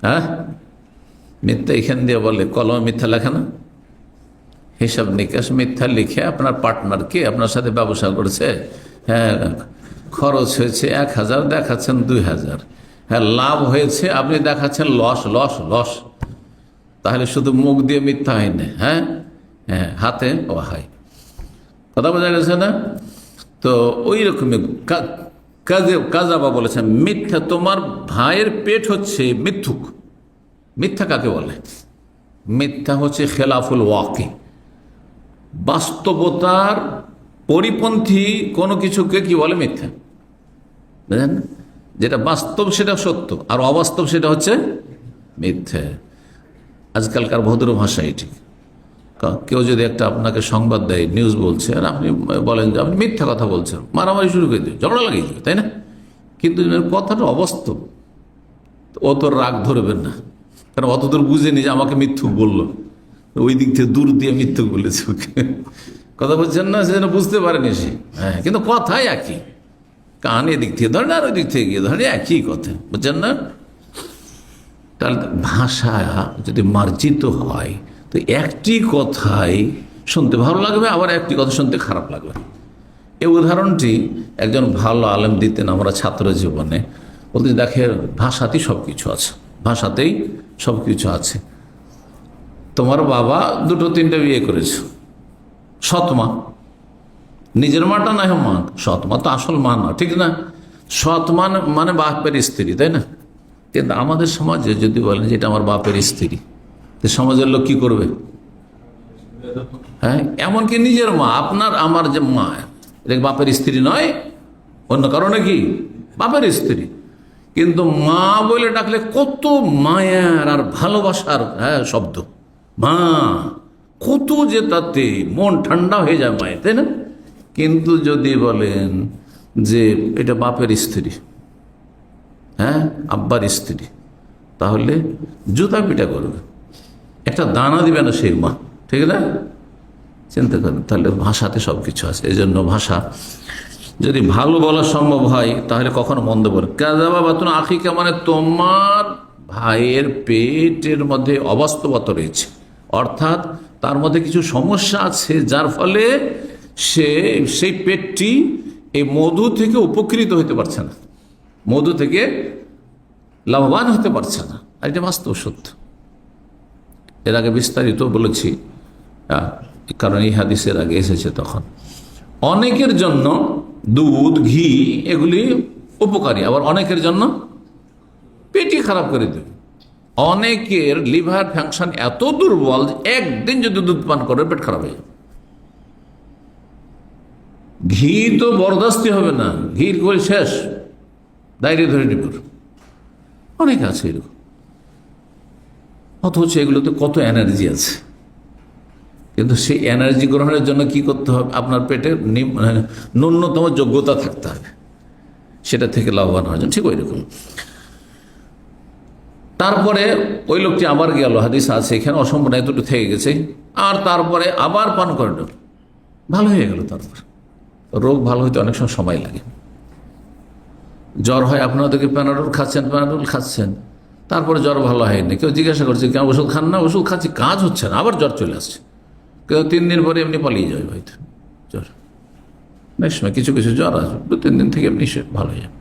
হ্যাঁ মিথ্যা এখান দিয়ে বলে, কলমে মিথ্যা লেখে না, হিসাব নিকাশ মিথ্যা লিখে আপনার পার্টনারকে আপনার সাথে ব্যবসা করেছে, হ্যাঁ খরচ হয়েছে 1000, দেখাচ্ছেন 2000, হ্যাঁ লাভ হয়েছে আপনি দেখাচ্ছেন লস লস লস, তাহলে শুধু মুখ দিয়ে মিথ্যা হয় না, হ্যাঁ হ্যাঁ হাতে হয়। কথা বোঝা গেছে না? তো ওই রকমই কাযাবা বলেছেন মিথ্যা, তোমার ভাইয়ের পেট হচ্ছে মিথ্যুক। মিথ্যা কাকে বলে? মিথ্যা হচ্ছে খেলাফুল ওয়াকি, বাস্তবতার পরিপন্থী কোনো কিছুকে কি বলে? মিথ্যা। বুঝলেন? যেটা বাস্তব সেটা সত্য, আর অবাস্তব সেটা হচ্ছে মিথ্যা। আজকালকার ভদ্র ভাষা এটি। কেউ যদি একটা আপনাকে সংবাদ দেয়, নিউজ বলছে, আর আপনি বলেন যে আপনি মিথ্যা কথা বলছেন, মারামারি শুরু করে দিয়ে ঝগড়া লাগিয়ে দিবে, তাই না? কিন্তু কথাটা অবাস্তব, অত রাগ ধরবেন না, কারণ অত দূর বুঝেনি যে আমাকে মিথ্যুক বললো, ওই দিক থেকে দূর দিয়ে মিথ্যুক বলেছে ওকে। কথা বলছেন না, সেজন্য বুঝতে পারেনি সে। হ্যাঁ, কিন্তু কথাই একই, কান এদিক থেকে ধরেন আর ওই দিক থেকে গিয়ে ধরেন, একই কথা, বুঝছেন না? তাহলে ভাষা যদি মার্জিত হয় তো একটি কথাই শুনতে ভালো লাগবে, আবার একটি কথা শুনতে খারাপ লাগবে। এই উদাহরণটি একজন ভালো আলেম দিতেন আমরা ছাত্র জীবনে। বলতে দেখে ভাষাতেই সব কিছু আছে, ভাষাতেই সব কিছু আছে। তোমার বাবা 2-3টে বিয়ে করেছে, সৎ মা, নিজের মাটা না মা, সৎ মা তো আসল মা না, ঠিক না? সৎ মানে বাপের স্ত্রী, তাই না? কিন্তু আমাদের সমাজে যদি বলেন যে এটা আমার বাপের স্ত্রী, তো সমাজের লোক কি করবে? হ্যাঁ, এমনকি নিজের মা, আপনার আমার যে মা, এটা বাপের স্ত্রী নয়, অন্য কারণে কি বাপের স্ত্রী, কিন্তু মা বলে ডাকলে কত মায়ার আর ভালোবাসার, হ্যাঁ শব্দ মা, কত যে তাতে মন ঠান্ডা হয়ে যায় মায়ের, তাই না? কিন্তু যদি বলেন যে এটা বাপের স্ত্রী, হ্যাঁ আব্বার স্ত্রী, তাহলে জুতা পিটা করবে, একটা দানা দিবে না সেই মা, ঠিক না? চিন্তা করেন, তাহলে ভাষাতে সব কিছু আছে। এই জন্য ভাষা যদি ভালো বলা সম্ভব হয় তাহলে কখনো মন্দ বলে। কাযাবা বাতুন আখিকা মানে তোমার ভাইয়ের পেটের মধ্যে অবাস্তবতা রয়েছে, অর্থাৎ তার মধ্যে কিছু সমস্যা আছে, যার ফলে সেই পেটটি এই মধু থেকে উপকৃত হতে পারছে না, মধু থেকে লাভবান হতে পারছে না। আর এটা বাস্তব সত্য, এর আগে বিস্তারিত বলেছি, কারণ এই হাদিসের আগে এসেছে। তখন অনেকের জন্য দুধ, ঘি এগুলি উপকারী, আবার অনেকের জন্য পেটই খারাপ করে দেবে। অনেকের লিভার ফাংশন এত দুর্বল যে একদিন যদি দুধ পান করে পেট খারাপ হয়ে যাবে। ঘি তো বরদাস্তি হবে না, ঘির করে শেষ, ডায়রিয়া ধরে নিব, অনেক আছে এরকম। অথচ এগুলোতে কত এনার্জি আছে, কিন্তু সেই এনার্জি গ্রহণের জন্য কি করতে হবে? আপনার পেটে ন্যূনতম যোগ্যতা থাকতে হবে সেটা থেকে লাভবান হওয়ার জন্য। ঠিক ওই রকম। তারপরে ওই লোকটি আবার গেল, হাদিস আছে এখানে, অসম্পূর্ণ এতটুকু থেকে গেছে, আর তারপরে আবার পান করে ভালো হয়ে গেল। তারপর রোগ ভালো হইতে অনেক সময় লাগে। জ্বর হয়, আপনারা দেখে প্যানাডোল খাচ্ছেন, তারপরে জ্বর ভালো হয়নি, কেউ জিজ্ঞাসা করছে কেন ওষুধ খান না? ওষুধ খাচ্ছি, কাজ হচ্ছে না, আবার জ্বর চলে আসছে। কেউ 3 দিন পরে এমনি পালিয়ে যাবে হয়তো জ্বর। নেক্সট সময় কিছু জ্বর আসবে, 2-3 দিন থেকে এমনি ভালো হয়ে যাবে।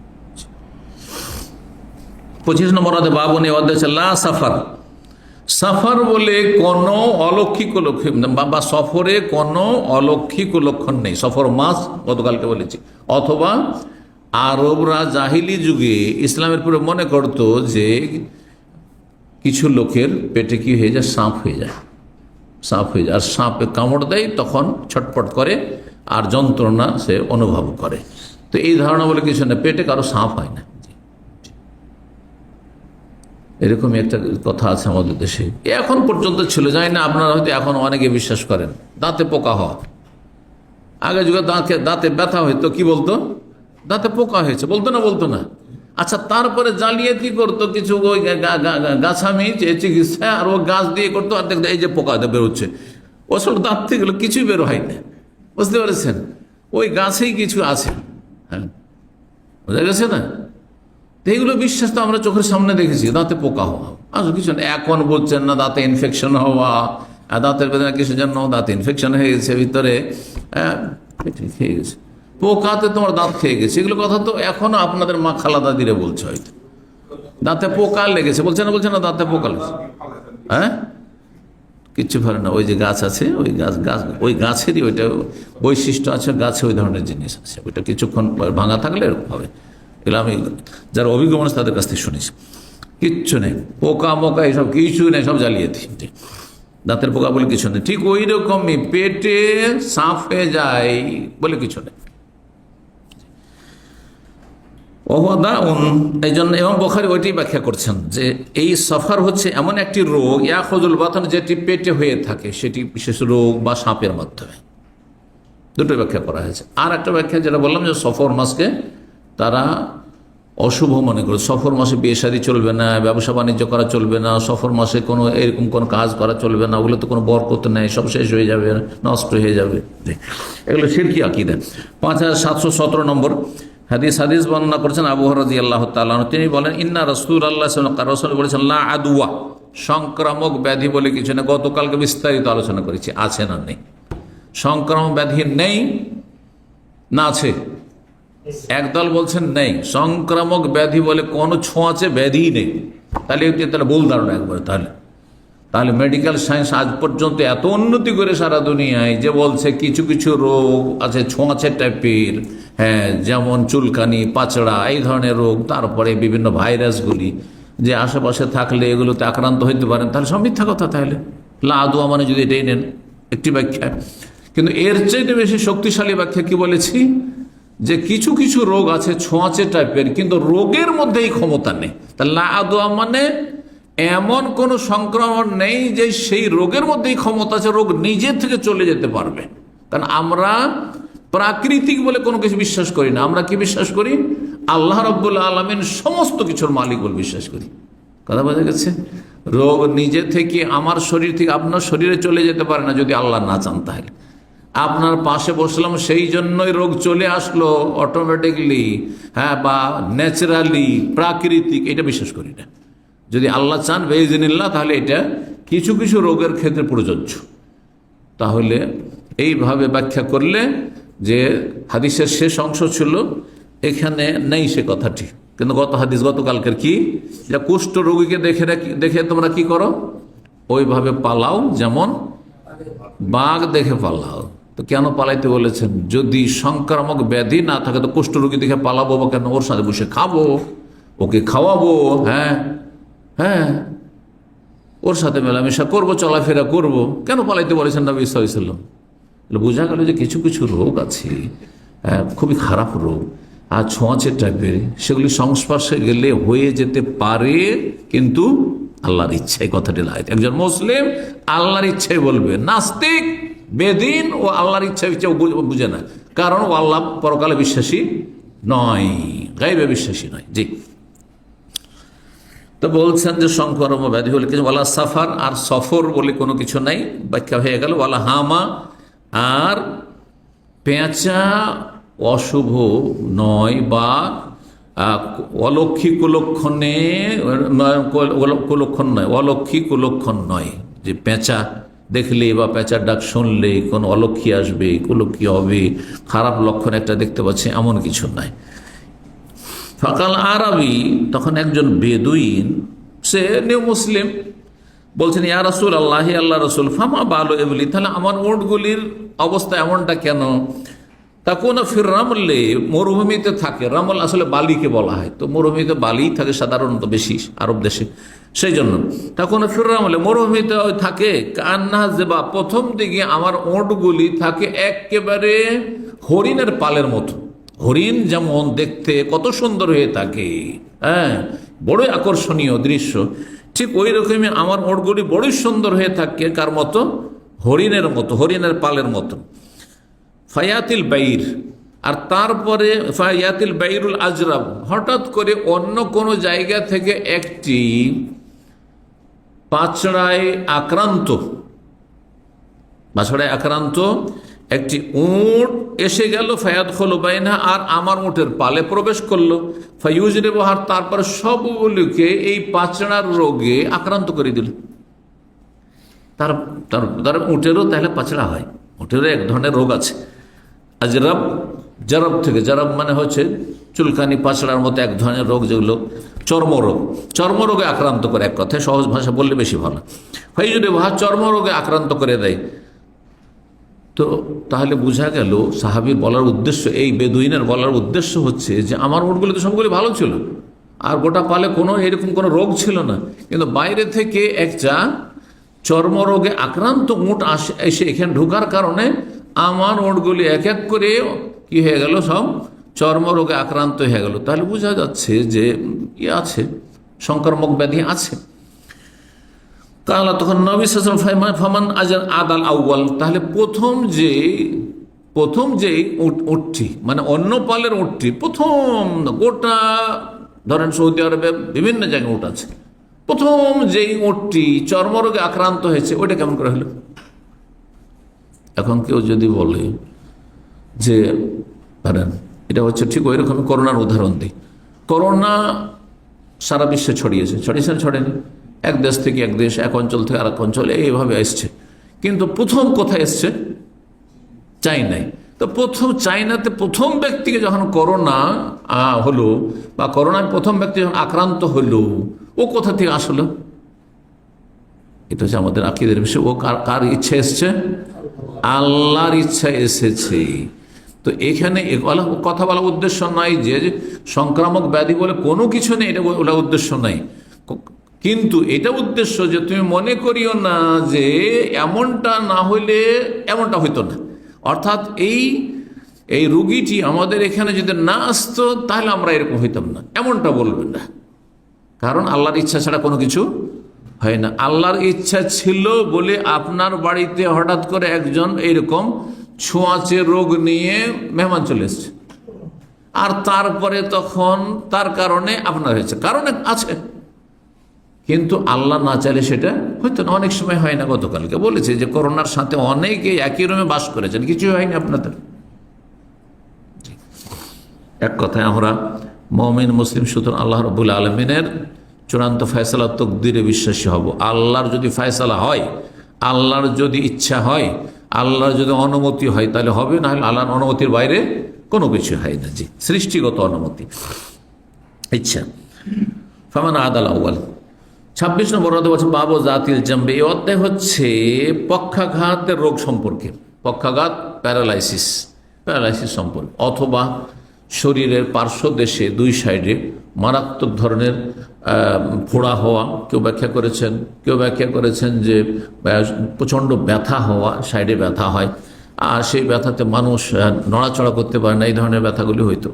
25 নম্বর বাবু নেই অধ্যায় লা সাফার, সফর বলে কোনো অলৌকিক লক্ষণ বা সফরে কোনো অলৌকিক লক্ষণ নেই। সফর মাস গতকালকে বলেছি। অথবা আরবরা জাহিলি যুগে ইসলামের পরে মনে করত যে কিছু লোকের পেটে কি হয়ে যায়, সাপ হয়ে যায়, সাপ হয়ে যায়। আর সাপে কামড় দেয় তখন ছটপট করে আর যন্ত্রণা সে অনুভব করে। তো এই ধারণা বলে কিছু না, পেটে কারো সাপ হয় না। এরকমই একটা কথা আছে আমাদের দেশে, এখন পর্যন্ত ছিল, জানি না আপনারা হয়তো এখন অনেকে বিশ্বাস করেন। দাঁতে পোকা হওয়া, আগে যুগে দাঁতে ব্যথা হইতো, কি বলতো, দাঁতে পোকা হয়েছে, বলতো না, বলতো না। আচ্ছা, তারপরে জালিয়াতি করতো কিছু ওই গাছামি চিকিৎসা, আর ও গাছ দিয়ে করতো, আর দেখতো এই যে পোকা বেরোচ্ছে, ওসব দাঁত থেকে কিছুই বের হয় না। বুঝতে পেরেছেন, ওই গাছেই কিছু আছে। হ্যাঁ, বোঝা গেছে না? এইগুলো বিশ্বাস তো আমরা চোখের সামনে দেখেছি, দাঁতে পোকা হওয়া, আসলে কিছু না। এখন বলছেন না দাঁতে ইনফেকশন হওয়া, দাঁতের বেদনা কিসের জন্য, দাঁতে ইনফেকশন হয়ে গেছে ভিতরে, খেয়ে গেছে পোকাতে, তোমার দাঁত খেয়ে গেছে। এগুলো কথা তো এখনো আপনাদের মা খালা দাদিরে বলছে, হয়তো দাঁতে পোকা লেগেছে, বলছে না, বলছে না দাঁতে পোকা লেগেছে। হ্যাঁ, কিচ্ছু পারে না। ওই যে গাছ আছে, ওই ওই গাছেরই ওইটা বৈশিষ্ট্য আছে, গাছে ওই ধরনের জিনিস আছে, ওইটা কিছুক্ষণ ভাঙা থাকলে এরকম হবে। এগুলো আমি যারা অভিজ্ঞ মানুষ তাদের কাছ থেকে শুনেছি। কিচ্ছু নেই, পোকা মোকা এসব কিছু নেই, সব জ্বালিয়ে দিই। দাঁতের পোকা বলে কিছু নেই। ঠিক ওই রকমই পেটে সাপ হয়ে যায় বলে কিছু নেই। এই জন্য ইমাম বুখারী ওইটাই ব্যাখ্যা করছেন যে এই সফর হচ্ছে এমন একটি রোগ, ইয়াখুযুল বাতন, যেটি পেটে হয়ে থাকে, সেটি বিশেষ রোগ বা সাপের মাধ্যমে। দুটো ব্যাখ্যা করা হয়েছে। আর একটা ব্যাখ্যা যেটা বললাম, যে সফর মাসকে তারা অশুভ মনে করে। সফর মাসে বিয়ে শাদী চলবে না, ব্যবসা বাণিজ্য করা চলবে না, সফর মাসে কোনো এরকম কোনো কাজ করা চলবে না, ওগুলো তো কোনো বরকত নেই, সব শেষ হয়ে যাবে, নষ্ট হয়ে যাবে। এগুলো শিরকি আকীদা। 5717 নম্বর হাদিস বর্ণনা করেছেন আবু হুরায়রা রাদিয়াল্লাহু তাআলা আনহু। তিনি বলেন, ইন্না রাসূলুল্লাহ সাল্লাল্লাহু আলাইহি ওয়াসাল্লাম বলেছেন, লা আদওয়া, সংক্রামক ব্যাধি বলে কিছু না। গতকালকে বিস্তারিত আলোচনা করেছি, আছে না নেই? সংক্রামক ব্যাধি নেই না আছে? একদল বলছেন নেই, সংক্রামক ব্যাধি বলে কোনো ছোঁয়াচে ব্যাধি নেই। তাহলে ভুল ধারণা একবার। তাহলে মেডিকেল সায়েন্স আজ পর্যন্ত এত উন্নতি করে সারা দুনিয়ায়, যে বলছে কিছু কিছু রোগ আছে ছোঁয়াচে টাইপের, হ্যাঁ, যেমন চুলকানি, পাচড়া, এই ধরনের রোগ, তারপরে বিভিন্ন ভাইরাসগুলি যে আশেপাশে থাকলে এগুলোতে আক্রান্ত হইতে পারেন, তাহলে সব মিথ্যা কথা। তাহলে লা আদওয়া মানে যদি এটাই নেন, একটি ব্যাখ্যা। কিন্তু এর চাইতে বেশি শক্তিশালী ব্যাখ্যা কি বলেছি, যে কিছু কিছু রোগ আছে ছোঁয়াচে টাইপের, কিন্তু রোগের মধ্যেই ক্ষমতা নেই। তা লা আদওয়া মানে এমন কোন সংক্রমণ নেই যে সেই রোগের মধ্যেই ক্ষমতা আছে, রোগ নিজে থেকে চলে যেতে পারবে। কারণ আমরা প্রাকৃতিক বলে কোনো কিছু বিশ্বাস করি না। আমরা কি বিশ্বাস করি? আল্লাহ রাব্বুল আলামিন সমস্ত কিছুর মালিক বলে বিশ্বাস করি। কথা বোঝা গেছে? রোগ নিজে থেকে আমার শরীর থেকে আপনার শরীরে চলে যেতে পারে না যদি আল্লাহ না চান। তাহলে আপনার পাশে বসলাম, সেই জন্যই রোগ চলে আসলো অটোমেটিকলি, হ্যাঁ, বা ন্যাচারালি, প্রাকৃতিক, এটা বিশ্বাস করি না। যদি আল্লাহ চান বেইজনিল্লাহ, তাহলে এটা কিছু কিছু রোগের ক্ষেত্রে প্রযোজ্য। তাহলে এইভাবে ব্যাখ্যা করলে যে হাদিসের শেষ অংশ ছিল এখানে নেই সে কথাটি, কিন্তু গতকালকের কি, যে কুষ্ঠ রোগীকে দেখে তোমরা কি করো, ওইভাবে পালাও যেমন বাঘ দেখে পালাও। তো কেন পালাইতে বলেছেন? যদি সংক্রামক ব্যাধি না থাকে তো কুষ্ঠ রোগী দেখে পালাবো বা কেন? ওর সাথে বসে খাবো, ওকে খাওয়াবো, হ্যাঁ হ্যাঁ, ওর সাথে মেলামেশা করবো, চলাফেরা করবো। কেন পালাইতে বলেছেন নবী সাল্লাল্লাহু আলাইহি ওয়াসাল্লাম? বোঝা গেল যে কিছু কিছু রোগ আছে, খুবই খারাপ রোগ আর ছোঁয়াচে টাইপের, সেগুলি সংস্পর্শে গেলে হয়ে যেতে পারে, কিন্তু আল্লাহর ইচ্ছায় কথাটি লাগে। একজন মুসলিম আল্লাহর ইচ্ছায় বলবে, নাস্তিক বেদিন ও আল্লাহর ইচ্ছা বুঝে না, কারণ ও আল্লাহ পরকালে বিশ্বাসী নয়, গায়বে বিশ্বাসী নয়। জি, তো বলছেন যে সংক্রামক ব্যাধি বলে কিছু, ওয়ালা সাফার, আর সফর বলে কোনো কিছু নাই, ব্যাখ্যা হয়ে গেল। ওয়ালা হামা, আর পেঁচা অশুভ নয় বা অলৌকিক কুলক্ষণে কুলক্ষণ নয়, অলৌকিক কুলক্ষণ নয়, যে পেঁচা দেখলে বা পেঁচার ডাক শুনলে কোনো অলক্ষী আসবে, কুলক্ষী হবে, খারাপ লক্ষণ একটা দেখতে পাচ্ছি, এমন কিছু নাই। ফাকাল আরবি, তখন একজন বেদুইন, সে নিউ মুসলিম, বলছেন ইয়া রাসূল আল্লাহ, আল্লাহ রসুল, ফামা বালু এবলি, তাহলে আমার উটগুলির অবস্থা এমনটা কেন? তাকুনা ফির রামলে, মরুভূমিতে থাকে। রামল আসলে বালিকে বলা হয়, তো মরুভূমিতে বালি থাকে সাধারণত বেশি আরব দেশে, সেই জন্য তাকুনা ফির রামলে, মরুভূমিতে থাকে। কান্না জেবা, প্রথম দিকে আমার ওঁটগুলি থাকে একেবারে হরিণের পালের মতো। হরিণ যেমন দেখতে কত সুন্দর হয়ে থাকে, হ্যাঁ, বড়ই আকর্ষণীয় দৃশ্য, ঠিক ওই রকমই আমার ওঁটগুলি বড়ই সুন্দর হয়ে থাকে। কার মতো? হরিণের মতো, হরিণের পালের মতো। ফায়াতিল বাইর, আর তারপরে ফায়াতিল বাইরুল আজরাব, হঠাৎ করে অন্য কোনো জায়গা থেকে একটি পাচড়ায় আক্রান্ত একটি উট এসে গেল। ফায়াত খোলো বাইনা, আর আমার উটের পালে প্রবেশ করলো। ফাইউজরে বহার, তারপর সবগুলিকে এই পাচড়ার রোগে আক্রান্ত করে দিল। তার উটেরও তাহলে পাচড়া হয়, উটেরও এক ধরনের রোগ আছে। আজরাব, জারাব থেকে, জারাব মানে হচ্ছে চুলকানি, পাচড়ার মতো এক ধরনের রোগ, যেগুলো চর্মরোগে আক্রান্ত করে, এক কথায় সহজ ভাষা বললে বেশি ভালো। ফাইজুরে ভাহা, চর্মরোগে আক্রান্ত করে দেয়। তো তাহলে বোঝা গেল সাহাবীর বলার উদ্দেশ্য, এই বেদুইনের বলার উদ্দেশ্য হচ্ছে যে আমার উটগুলো তো সবগুলি ভালো ছিল, আর গোটা পালে কোনো এরকম কোনো রোগ ছিল না, কিন্তু বাইরে থেকে একটা চর্মরোগে আক্রান্ত উট এসে এখানে ঢোকার কারণে আমার উটগুলি এক এক করে কি হয়ে গেল, সব চর্মরোগে আক্রান্ত হয়ে গেল। তাহলে বোঝা যাচ্ছে যে আছে, সংক্রামক ব্যাধি আছে। কালা, তখন নবী সাল্লাল্লাহু আলাইহি ওয়াসাল্লাম ফামান আজার আদাল আউয়াল, তাহলে প্রথম যে উটটি, মানে অন্য পালের উটটি, প্রথম গোটা ধরেন সৌদি আরবে বিভিন্ন জায়গায় উট আছে, প্রথম যেই উটটি চর্মরোগে আক্রান্ত হয়েছে ওইটা কেমন করে হলো? এখন কেউ যদি বলে যে ধরেন এটা হচ্ছে ঠিক ওই রকম করোনার উদাহরণ দিই, করোনা সারা বিশ্বে ছড়েনি, এক দেশ থেকে এক দেশ, এক অঞ্চল থেকে আর এক অঞ্চলে এইভাবে এসছে, কিন্তু প্রথম কোথায় এসছে? চায়নায়। তো চায়নাতে প্রথম ব্যক্তিকে যখন করোনা হলো, বা করোনায় প্রথম ব্যক্তি যখন আক্রান্ত হলো, ও কোথা থেকে আসলো? এটা হচ্ছে আমাদের আকীদার বিষয়। ও কার ইচ্ছা এসছে? আল্লাহর ইচ্ছা এসেছে। তো এখানে কথা বলা উদ্দেশ্য নাই যে সংক্রামক ব্যাধি বলে কোনো কিছু নেই, এটা বলা উদ্দেশ্য নাই, কিন্তু এটা উদ্দেশ্য যে তুমি মনে করিও না যে এমনটা না হইলে এমনটা হইতো না। অর্থাৎ এই রুগীটি আমাদের এখানে যদি না আসতো তাহলে আমরা এরকম হইতাম না, এমনটা বলবেন না, কারণ আল্লাহর ইচ্ছা ছাড়া কোনো কিছু হয় না। আল্লাহর ইচ্ছা ছিল বলে আপনার বাড়িতে হঠাৎ করে একজন এইরকম ছোঁয়াচে রোগ নিয়ে মেহমান চলে এসছে, আর তারপরে তখন তার কারণে আপনার হয়েছে, কারণে আছে, কিন্তু আল্লাহ না চাইলে সেটা হয়তো না। অনেক সময় হয় না, গতকালকে বলেছে যে করোনার সাথে অনেকে একই রুমে বাস করেছেন, কিছুই হয়নি আপনাদের। এক কথায় আমরা মুমিন মুসলিম সুতরাং আল্লাহ রাব্বুল আলামিনের চূড়ান্ত ফয়সালা তকদিরে বিশ্বাসী হব। আল্লাহর যদি ফয়সালা হয়, আল্লাহর যদি ইচ্ছা হয়, আল্লাহর যদি অনুমতি হয় তাহলে হবে, না হলে আল্লাহর অনুমতির বাইরে কোনো কিছু হয় না। জি, সৃষ্টিগত অনুমতি, ইচ্ছা। ফামান আদাল আউয়াল, 26 নম্বর অধ্যায় বলছে বাবু জাতিল জামবে। এই অধ্যায় হচ্ছে পক্ষাঘাতের রোগ সম্পর্কে, পক্ষাঘাত, প্যারালাইসিস সম্পর্কে, অথবা শরীরের পার্শ্ব দেশে দুই সাইডে মারাত্মক ধরনের ফোড়া হওয়া, কেউ ব্যাখ্যা করেছেন যে প্রচণ্ড ব্যথা হওয়া, সাইডে ব্যথা হয়, আর সেই ব্যথাতে মানুষ নড়াচড়া করতে পারে না, এই ধরনের ব্যথাগুলি হইতো।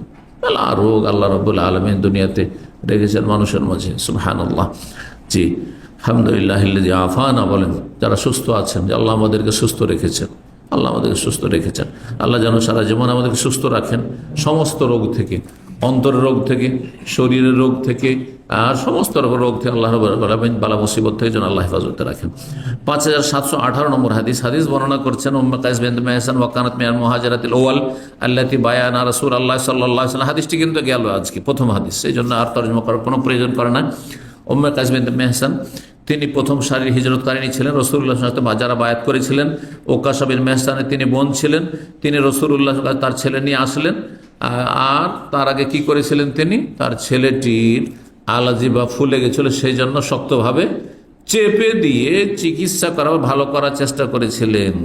রোগ আল্লাহ রাব্বুল আলামিন দুনিয়াতে রেখেছেন মানুষের মাঝে, সুবহানাল্লাহ। জি, আলহামদুলিল্লাহ আফানা, বলেন যারা সুস্থ আছেন যে আল্লাহ আমাদেরকে সুস্থ রেখেছেন, আল্লাহ যেন সারা জীবন আমাদেরকে সুস্থ রাখেন সমস্ত রোগ থেকে, অন্তরের রোগ থেকে, শরীরের রোগ থেকে, আর সমস্ত রোগ থেকে আল্লাহ রাব্বুল আলামিন বালা মুসিবত থেকে যেন আল্লাহ হেফাজতে রাখেন। 5718 নম্বর হাদিস বর্ণনা করছেন উম্মে কাইস বিনত মেহসান ওয়াকানাত মিনাল মুহাজিরাতিল আউয়াল আল্লাতী বায়ানা রাসূলুল্লাহ সাল্লাল্লাহু আলাইহি ওয়াসাল্লাম। হাদিসটি কিন্তু গেল আজকে, প্রথম হাদিস, এই জন্য আর তরজমা করার কোনো প্রয়োজন করে না। উম্মে কাইস বিনত মেহসান তিনি প্রথম সারির হিজরতকারিণী ছিলেন, রাসূলুল্লাহ সাল্লাল্লাহু আলাইহি ওয়াসাল্লাম যারা বায়াত করেছিলেন। ওকাশা বিন মেহসানের তিনি বোন ছিলেন, তিনি রাসূলুল্লাহ তার ছেলে নিয়ে আসলেন, আর তার আগে কি করেছিলেন তিনি, তার ছেলেটির আলাজি বা ফুলে গেছিল, সেই জন্য শক্তভাবে চেপে দিয়ে চিকিৎসা করা, ভালো করার চেষ্টা করেছিলেন।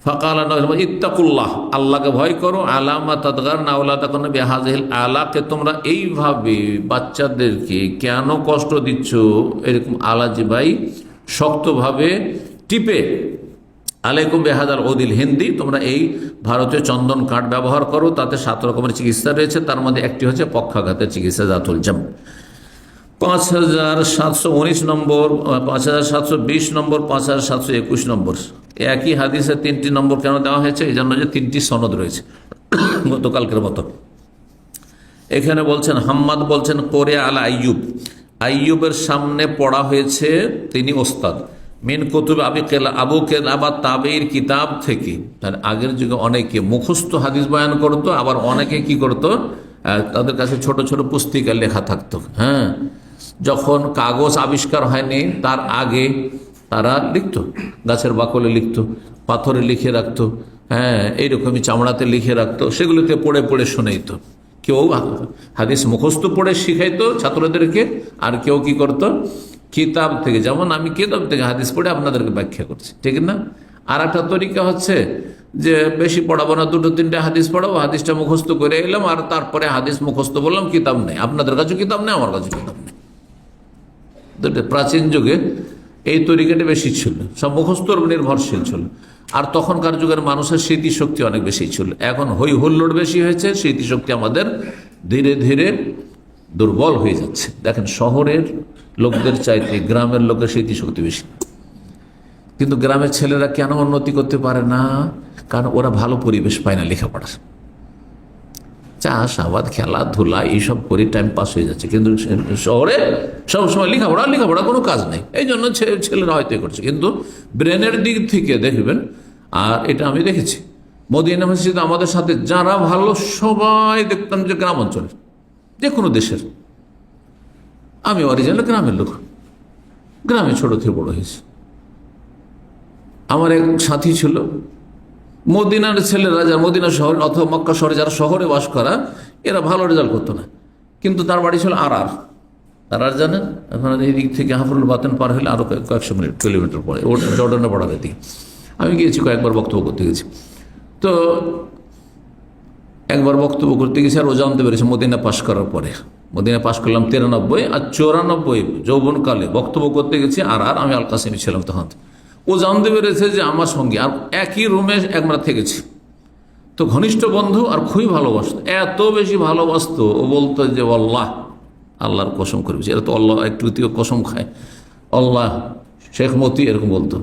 ফাকাল ইত্তাকুল্লাহ, আল্লাহকে ভয় করো, আলামা তাদগার না আওলাদাকুম বিহাযিহিল আলাকে, তোমরা এইভাবে বাচ্চাদেরকে কেন কষ্ট দিচ্ছ, এরকম আলা জিবাই শক্তভাবে টিপে, আলাইকুম বিহাযাল উদিল হিন্দি, তোমরা এই ভারতীয় চন্দন কাঠ ব্যবহার করো, তাতে 7 রকমের চিকিৎসা রয়েছে, তার মধ্যে একটি হচ্ছে পক্ষাঘাতের চিকিৎসা, জাতুল জাম। 5719 নম্বর, 5720 নম্বর, 5721 নম্বর। একই হাদিসে 3টি নম্বর কেন দেওয়া হয়েছে? এই জন্য যে 3টি সনদ রয়েছে গতকালকের মতো। এখানে বলছেন, হাম্মাদ বলছেন করে আলা আইয়ুব, আইয়ুবের সামনে পড়া হয়েছে, তিনি ওস্তাদ। মিন কুতুব আবু কেলাবা তাবেইর কিতাব থেকে। তার আগের যুগে অনেকে মুখস্থ হাদিস বয়ান করতো, আবার অনেকে কি করতো, তাদের কাছে ছোট ছোট পুস্তিকা লেখা থাকতো। হ্যাঁ, যখন কাগজ আবিষ্কার হয়নি তার আগে তারা লিখতো, গাছের বাকলে লিখতো, পাথরে লিখে রাখতো, হ্যাঁ এইরকমই চামড়াতে লিখে রাখতো, সেগুলোতে পড়ে পড়ে শোনাইতো। কেউ হাদিস মুখস্থ পড়ে শিখাইতো ছাত্রদেরকে, আর কেউ কি করতো, কিতাব থেকে, যেমন আমি কিতাব থেকে হাদিস পড়ে আপনাদেরকে ব্যাখ্যা করছি, ঠিক না? আর একটা তরিকা হচ্ছে যে বেশি পড়াবো না, 2-3টে হাদিস পড়াবো, হাদিসটা মুখস্থ করে এলাম, আর তারপরে হাদিস মুখস্থ বললাম, কিতাব নেই, আপনাদের কাছে কিতাব নেই, আমার কাছে কিতাব নেই। প্রাচীন যুগে এই তরিকাটা বেশি ছিল, সব মুখস্থর নির্ভরশীল ছিল। আর তখনকার যুগের মানুষের স্মৃতিশক্তি অনেক বেশি ছিল। এখন হই হুল্লোড় বেশি হয়েছে, স্মৃতিশক্তি আমাদের ধীরে ধীরে দুর্বল হয়ে যাচ্ছে। দেখেন, শহরের লোকদের চাইতে গ্রামের লোকের স্মৃতিশক্তি বেশি। কিন্তু গ্রামের ছেলেরা কেন উন্নতি করতে পারে না? কারণ ওরা ভালো পরিবেশ পায় না লেখাপড়ার। চাষাবাদ, খেলাধুলা এইসব করে টাইম পাস হয়ে যাচ্ছে। কিন্তু শহরে সবসময় লেখাপড়া কোনো কাজ নেই, এই জন্য ছেলেরা হয়তো করছে। কিন্তু ব্রেনের দিক থেকে দেখবেন, আর এটা আমি দেখেছি মদিনা মসজিদে আমাদের সাথে যারা ভালো, সবাই দেখতাম যে গ্রাম অঞ্চলের, যে কোনো দেশের। আমি অরিজিনাল গ্রামের লোক, গ্রামে ছোট থেকে বড় হয়েছে। আমার এক সাথী ছিল, মদিনার ছেলেরা, যারা মদিনা শহর অথবা মক্কা শহরে যারা শহরে বাস করা, এরা ভালো রেজাল্ট করতো না। কিন্তু তার বাড়ি ছিল আর জানেন, এখন এই দিক থেকে হাফরুল বাতেন পার হলে আরো কয়েকশো কিলোমিটার পরে, ওটা জর্ডানে পড়ার দিকে। আমি গিয়েছি, কয়েকবার বক্তব্য করতে গেছি। তো একবার বক্তব্য করতে গেছি, আর ও জানতে পেরেছে মদিনা পাশ করার পরে। মদিনা পাশ করলাম 93 আর 94 যৌবনকালে বক্তব্য করতে গেছি, আর আমি আল কাসিমি ছিলাম তখন। ও জানতে পেরেছে যে আমার সঙ্গে আর একই রুমে একবার থেকেছি, তো ঘনিষ্ঠ বন্ধু, আর খুবই ভালোবাসত, এত বেশি ভালোবাসত। ও বলতো যে আল্লাহর কসম করেছি, এরা তো আল্লাহ একটু কসম খায়, আল্লাহ, শেখ মতি এরকম বলতো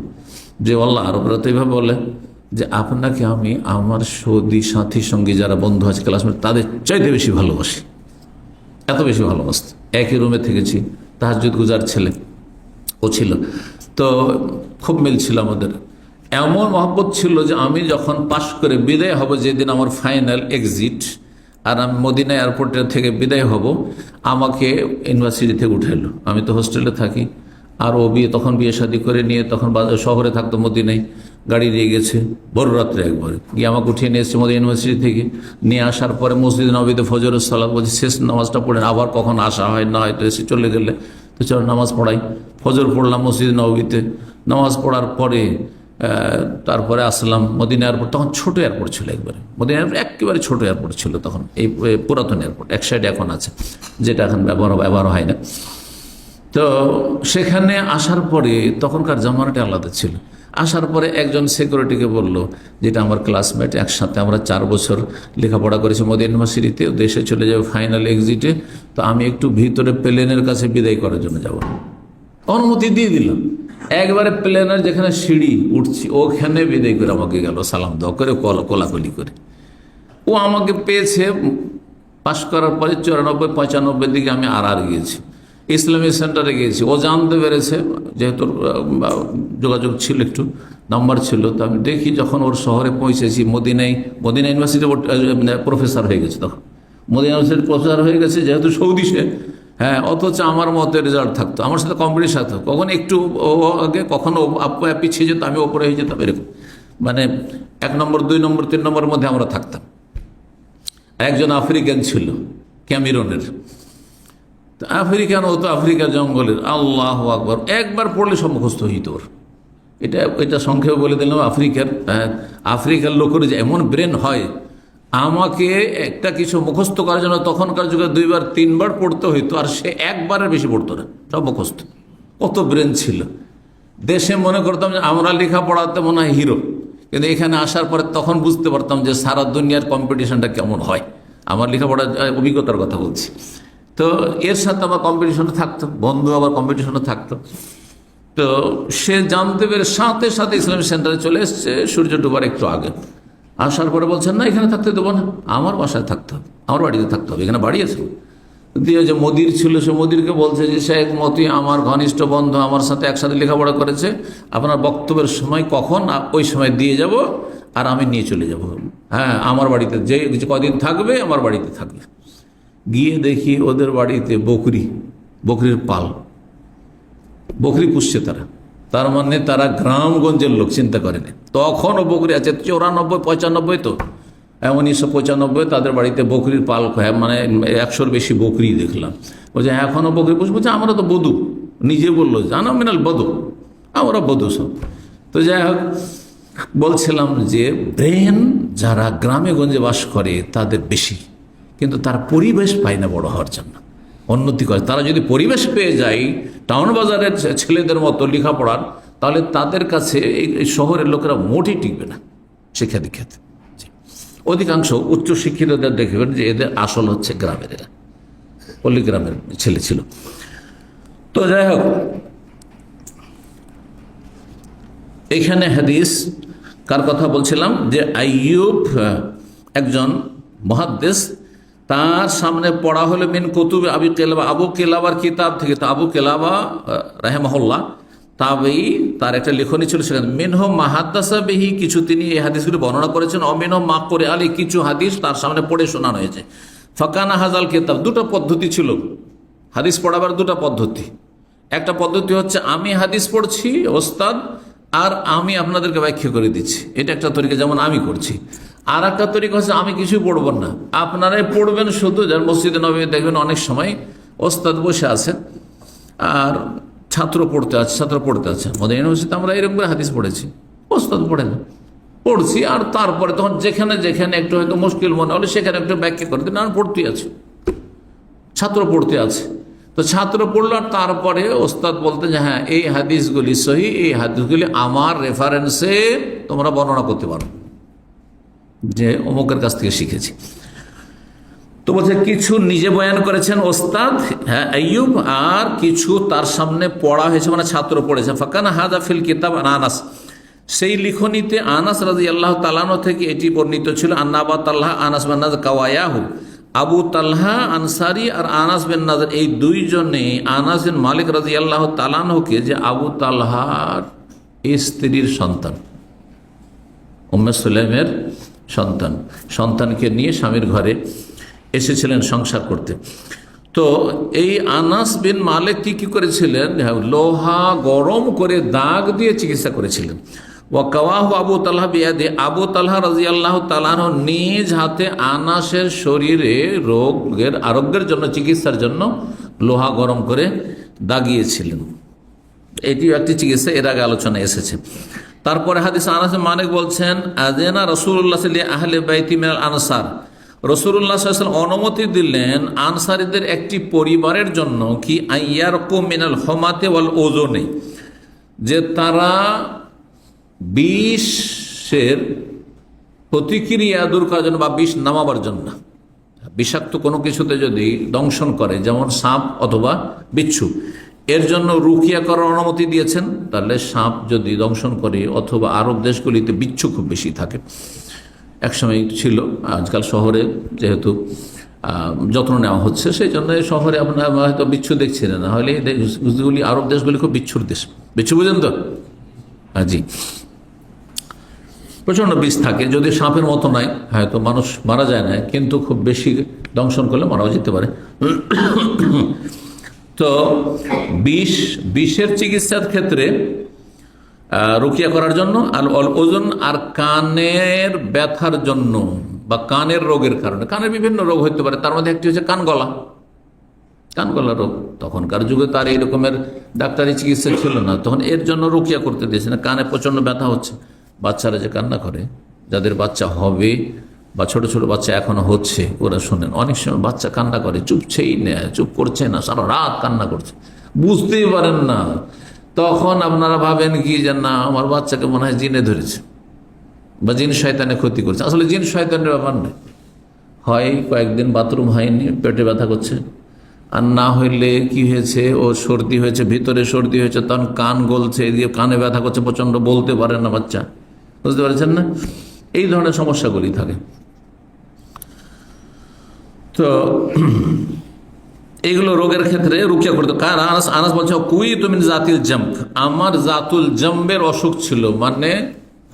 যে আল্লাহ। আরবরা তো এইভাবে বলে যে আপনাকে আমি আমার সৌদি সাথীর সঙ্গে যারা বন্ধু আছে ক্লাসমেট, তাদের চাইতে বেশি ভালোবাসি, এত বেশি ভালোবাসত। একই রুমে থেকেছি, তাহাজ্জুদ গুজার ছেলে ও ছিল, তো খুব মিল ছিল আমাদের। এমন মহব্বত ছিল যে আমি যখন পাশ করে বিদায় হব, যেদিন আমার ফাইনাল এক্সিট, আর আমি মদিনা এয়ারপোর্টের থেকে বিদায় হব, আমাকে ইউনিভার্সিটি থেকে উঠে এলো। আমি তো হোস্টেলে থাকি, আর ও তখন বিয়ে শাদী করে নিয়ে তখন শহরে থাকতো, মদিনায় গাড়ি দিয়ে গেছে ভোর রাত্রে একবারে গিয়ে আমাকে উঠিয়ে নিয়ে এসেছে মদিনা ইউনিভার্সিটি থেকে। নিয়ে আসার পরে মসজিদ নবীতে ফজরের সালাত বলছি, শেষ নামাজটা পড়েন, আবার কখন আসা হয় না হয়তো এসে চলে গেলে, তো চলো নামাজ পড়াই। ফজর পড়লাম মসজিদ নবীতে, নামাজ পড়ার পরে তারপরে আসলাম মদিনা এয়ারপোর্ট। তখন ছোট এয়ারপোর্ট ছিল, একবারে মদিনা এয়ারপোর্ট একেবারে ছোট এয়ারপোর্ট ছিল তখন, এই পুরাতন এয়ারপোর্ট এক সাইডে এখন আছে, যেটা এখন ব্যবহার হয় না। তো সেখানে আসার পরে তখনকার জামানাটা আলাদা ছিল। আসার পরে একজন সিকিউরিটিকে বলল, যেটা আমার ক্লাসমেট, একসাথে আমরা 4 বছর লেখাপড়া করেছি মদিনা ইউনিভার্সিটিতে, দেশে চলে যাবে ফাইনাল এক্সিটে, তো আমি একটু ভিতরে প্লেনের কাছে বিদায় করার জন্য যাব। অনুমতি দিয়ে দিলাম। একবারে প্লেনের যেখানে সিঁড়ি উঠছি ওখানে বিদায় করে আমাকে গেল, সালাম দেওয়া করে, কোলাকুলি করে। ও আমাকে পেয়েছে পাশ করার পরে 94-95 দিকে আমি আর গিয়েছি, ইসলামী সেন্টারে গিয়েছি। ও জানতে পেরেছে, যেহেতু যোগাযোগ ছিল, একটু নাম্বার ছিল, তো আমি দেখি যখন ওর শহরে পৌঁছেছি, মদিনা ইউনিভার্সিটি প্রফেসর হয়ে গেছে, তখন মদিনা ইউনিভার্সিটির প্রফেসর হয়ে গেছে, যেহেতু সৌদি সে। হ্যাঁ, অথচ আমার মতে রেজাল্ট থাকতো, আমার সাথে কম্পিটিশন থাকতো, কখন একটু আগে, কখনো পিছিয়ে যেত, আমি ওপরে হয়ে যেতাম, এরকম। মানে 1 নম্বর, 2 নম্বর, 3 নম্বরের মধ্যে আমরা থাকতাম। একজন আফ্রিকান ছিল, ক্যামেরুনের। তো আফ্রিকান ও তো আফ্রিকার জঙ্গলের, আল্লাহ আকবর, একবার পড়লে সব মুখস্থ হইত ওর। এটা সংক্ষেপে বলে দিলাম। আফ্রিকার লোকের যে এমন ব্রেন হয়, আমাকে একটা কিছু মুখস্থ করার জন্য তখনকার যুগে 2বার 3বার পড়তে হইতো, আর সে একবারের বেশি পড়তো না, সব মুখস্থ। কত ব্রেন ছিল। দেশে মনে করতাম যে আমরা লেখাপড়াতে মনে হয় হিরো, কিন্তু এখানে আসার পরে তখন বুঝতে পারতাম যে সারা দুনিয়ার কম্পিটিশনটা কেমন হয়। আমার লেখাপড়ার অভিজ্ঞতার কথা বলছি। তো এর সাথে আমার কম্পিটিশনে থাকতো, বন্ধু আবার কম্পিটিশনে থাকতো। তো সে জানতে পেরে সাথে সাথে ইসলামিক সেন্টারে চলে এসছে, সূর্য ডোবার একটু আগে। আসার পরে বলছেন, না এখানে থাকতে দেবো না, আমার বাসায় থাকতে হবে, আমার বাড়িতে থাকতে হবে, এখানে বাড়ি আছে। দিয়ে যে মদির ছিল, সে মদিরকে বলছে যে শেখ মতি আমার ঘনিষ্ঠ বন্ধু, আমার সাথে একসাথে লেখাপড়া করেছে, আপনার বক্তব্যের সময় কখন, ওই সময় দিয়ে যাব, আর আমি নিয়ে চলে যাব। হ্যাঁ, আমার বাড়িতে যে কদিন থাকবে আমার বাড়িতে থাকবে। গিয়ে দেখি ওদের বাড়িতে বকরির পাল, বকরি পুষছে তারা। তার মানে তারা গ্রামগঞ্জের লোক, চিন্তা করেনি। তখনও বকরি আছে, 94, 95 তো 1995 তাদের বাড়িতে বকরির পাল, মানে 100-র বেশি বকরি দেখলাম। বলছে এখনও বকরি পুষবো? বলছে আমরা তো বধু, নিজে বললো জানো মিনাল বধু, আমরা বধু সব। তো যাই হোক, বলছিলাম যে ব্রেন যারা গ্রামে গঞ্জে বাস করে তাদের বেশি, কিন্তু তার পরিবেশ পায় না বড় হওয়ার জন্য, উন্নতি করে। তারা যদি পরিবেশ পেয়ে যায় টাউন বাজারের ছেলেদের মতো লেখাপড়ার, তাহলে তাদের কাছে এই শহরের লোকেরা মোটেই টিকবে না শিক্ষা দীক্ষাতে। অধিকাংশ উচ্চশিক্ষিতদের দেখবেন যে এদের আসল হচ্ছে গ্রামের, এরা পল্লী গ্রামের ছেলে ছিল। তো যাই হোক, এইখানে হাদিস কার কথা বলছিলাম, যে আইয়ুব একজন মুহাদ্দিস, তার সামনে পড়া হলো মিন কুতুবে আবু কিলাবা, আবু কিলাবার কিতাব থেকে। তো আবু কিলাবা রাহিমাহুল্লাহ তাবেই, তার একটা লেখনী ছিল, সেখানে মিনহু মা হাদ্দাসা বিহি, কিছু তিনি এই হাদিসগুলি বর্ণনা করেছেন, অমিনহু মা করে আলী, কিছু হাদিস তার সামনে পড়ে শোনানো হয়েছে। ফাকানা হাজাল কিতাব, দুটো পদ্ধতি ছিল হাদিস পড়াবার, দুটো পদ্ধতি। একটা পদ্ধতি হচ্ছে আমি হাদিস পড়ছি ওস্তাদ, আর আমি আপনাদেরকে ব্যাখ্যা করে দিচ্ছি, এটা একটা তরিকা, যেমন আমি করছি। আর একটা তরিকা হচ্ছে আমি কিছু পড়ব না, আপনারাই পড়বেন শুধু। যার মসজিদে নবী দেখবেন অনেক সময় ওস্তাদ বসে আছেন আর ছাত্র পড়তে আছে। মদিনা ইউনিভার্সিটিতে আমরা এরকম করে হাদিস পড়েছি, ওস্তাদ পড়ে না, পড়ছি, আর তারপরে তখন যেখানে যেখানে একটু হয়তো মুশকিল মনে হলে সেখানে একটু ব্যাখ্যা করে দিন, আর পড়তে আছে, ছাত্র পড়তে আছে। তো ছাত্র পড়লো, আর তারপরে ওস্তাদ বলতে যে হ্যাঁ এই হাদিসগুলি সহি, এই হাদিসগুলি আমার রেফারেন্সে তোমরা বর্ণনা করতে পারো, যে অমুকের কাছ থেকে শিখেছি। তো বলছে কিছু নিজে বয়ান করেছেন ওস্তাদ, হ্যাঁ আইয়ুব, আর কিছু তার সামনে পড়া হয়েছে, মানে ছাত্র পড়েছে। ফাকানা হাদা ফিল কিতাব আনাস, সেই লিখনীতে আনাস রাদিয়াল্লাহু তাআলা আনহু থেকে এটি বর্ণিত ছিল। আন্না আবু তালহা আনাস বিন নাজর কাওয়ায়াহু, আবু তালহা আনসারি আর আনাস বিন নাজর, এই দুইজনে আনাস বিন মালিক রাদিয়াল্লাহু তাআলা আনহুকে, যে আবু তালহার স্ত্রীর সন্তান, উম্মে সুলাইমের সন্তানকে নিয়ে স্বামীর ঘরে এসেছিলেন সংসার করতে। তো এই আনাস বিন মালিক কি করেছিলেন, লোহা গরম করে দাগ দিয়ে চিকিৎসা করেছিলেন। ওয়াকাওয়াহু আবু তালহা বিয়াদে, আবু তালহা রাদিয়াল্লাহু তাআলা আনহু নিজ হাতে আনাসের শরীরে আরোগ্যের জন্য, চিকিৎসার জন্য লোহা গরম করে দাগিয়েছিলেন। এটিও একটি চিকিৎসা, এর আগে আলোচনা এসেছে। তারপরে হাদিস আনাস বিন মালিক বলছেন, আযিনা রাসূলুল্লাহ সাল্লাল্লাহু আলাইহি আহলে বাইতি মিনাল আনসার, রাসূলুল্লাহ সাল্লাল্লাহু আলাইহি ওয়াসাল্লাম অনুমতি দিলেন আনসারীদের একটি পরিবারের জন্য, কি আইয়ারকু মিনাল হুমাতি ওয়াল ওজনে, যে তারা বিষের প্রতিক্রিয়া দূর করার জন্য, বা বিষ নামাবার জন্য, বিষাক্ত কোনো কিছুতে যদি দংশন করে, যেমন সাপ অথবা বিচ্ছু, এর জন্য রুকিয়া করার অনুমতি দিয়েছেন। তাহলে সাপ যদি দংশন করে, অথবা আরব দেশগুলিতে বিচ্ছু খুব বেশি থাকে, একসময় ছিল, আজকাল শহরে যেহেতু যত্ন নেওয়া হচ্ছে, সেই জন্য শহরে আপনার হয়তো বিচ্ছু দেখছেন না, হলে দেশগুলি, আরব দেশগুলি খুব বিচ্ছুর দেশ, বিচ্ছু বুঝেন তো? হ্যাঁ জি, প্রচণ্ড বিষ থাকে, যদি সাপের মতো নাই, হয়তো মানুষ মারা যায় না, কিন্তু খুব বেশি দংশন করলে মারাও যেতে পারে। তো বিষের চিকিৎসার ক্ষেত্রে রুকিয়া করার জন্য, আর ওজন, আর কানের ব্যথার জন্য, বা কানের রোগের কারণে, কানের বিভিন্ন রোগ হতে পারে, তার মধ্যে একটি হচ্ছে কান গলা, কান গলা রোগ। তখনকার যুগে তার এই রকমের ডাক্তারি চিকিৎসা ছিল না, তখন এর জন্য রুকিয়া করতে দিয়েছে না। কানে প্রচণ্ড ব্যথা হচ্ছে, বাচ্চারা যে কান্না করে, যাদের বাচ্চা হবে বা ছোট ছোট বাচ্চা এখনো হচ্ছে, ওরা শোনেন অনেক সময় বাচ্চা কান্না করে, চুপছেই না, চুপ করছে না, সারা রাত কান্না করছে, বুঝতেই পারেন না। তখন আপনারা ভাবেন কি যে না, আমার বাচ্চাকে মনে হয় জিনে ধরেছে বা জিন শয়তানে ক্ষতি করছে। আসলে জিন শয়তানের ব্যাপার নেই, হয় কয়েকদিন বাথরুম হয়নি, পেটে ব্যথা করছে, আর না হইলে কি হয়েছে, ও সর্দি হয়েছে, ভিতরে সর্দি হয়েছে, তখন কান গলছে, এদিকে কানে ব্যথা করছে প্রচণ্ড, বলতে পারে না বাচ্চা, বুঝতে পারছেন না? এই ধরনের সমস্যাগুলি থাকে। তো এইগুলো রোগের ক্ষেত্রে রুকিয়া করতে। কারণ আনাস বলছে কুই তুমি জাতিল জাম্প, আমার জাতুল জাম্বের অসুখ ছিল, মানে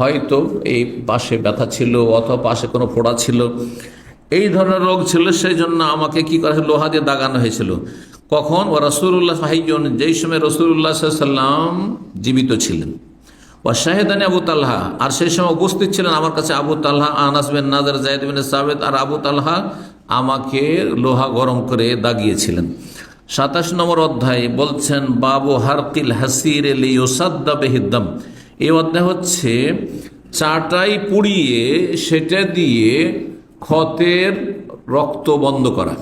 হয়তো এই পাশে ব্যথা ছিল অথবা পাশে কোনো ফোড়া ছিল, এই ধরনের রোগ ছিল। সেই জন্য আমাকে কি করা লোহা দিয়ে দাগানো হয়েছিল। কখন? ও রাসূলুল্লাহ হাইয়ুন, যেই সময় রাসূলুল্লাহ সাল্লাল্লাহু আলাইহি ওয়াসাল্লাম জীবিত ছিলেন। ও শাহেদানি আবু তালহা, আর সেই সময় উপস্থিত ছিলেন আমার কাছে আবু তালহা, আনাস বিন নাজার, যায়েদ বিন সাবিত, আর আবু তালহা আমাকে লোহা গরম করে দাগিয়েছিলেন। 27 নম্বর অধ্যায় বলছেন বাবু হারকিল হাসির লিয়ুসাদ্দা বিহিদ্দাম। এই অধ্যায় হচ্ছে চাটাই পুড়িয়ে সেটা দিয়ে ক্ষতের রক্ত বন্ধ করা।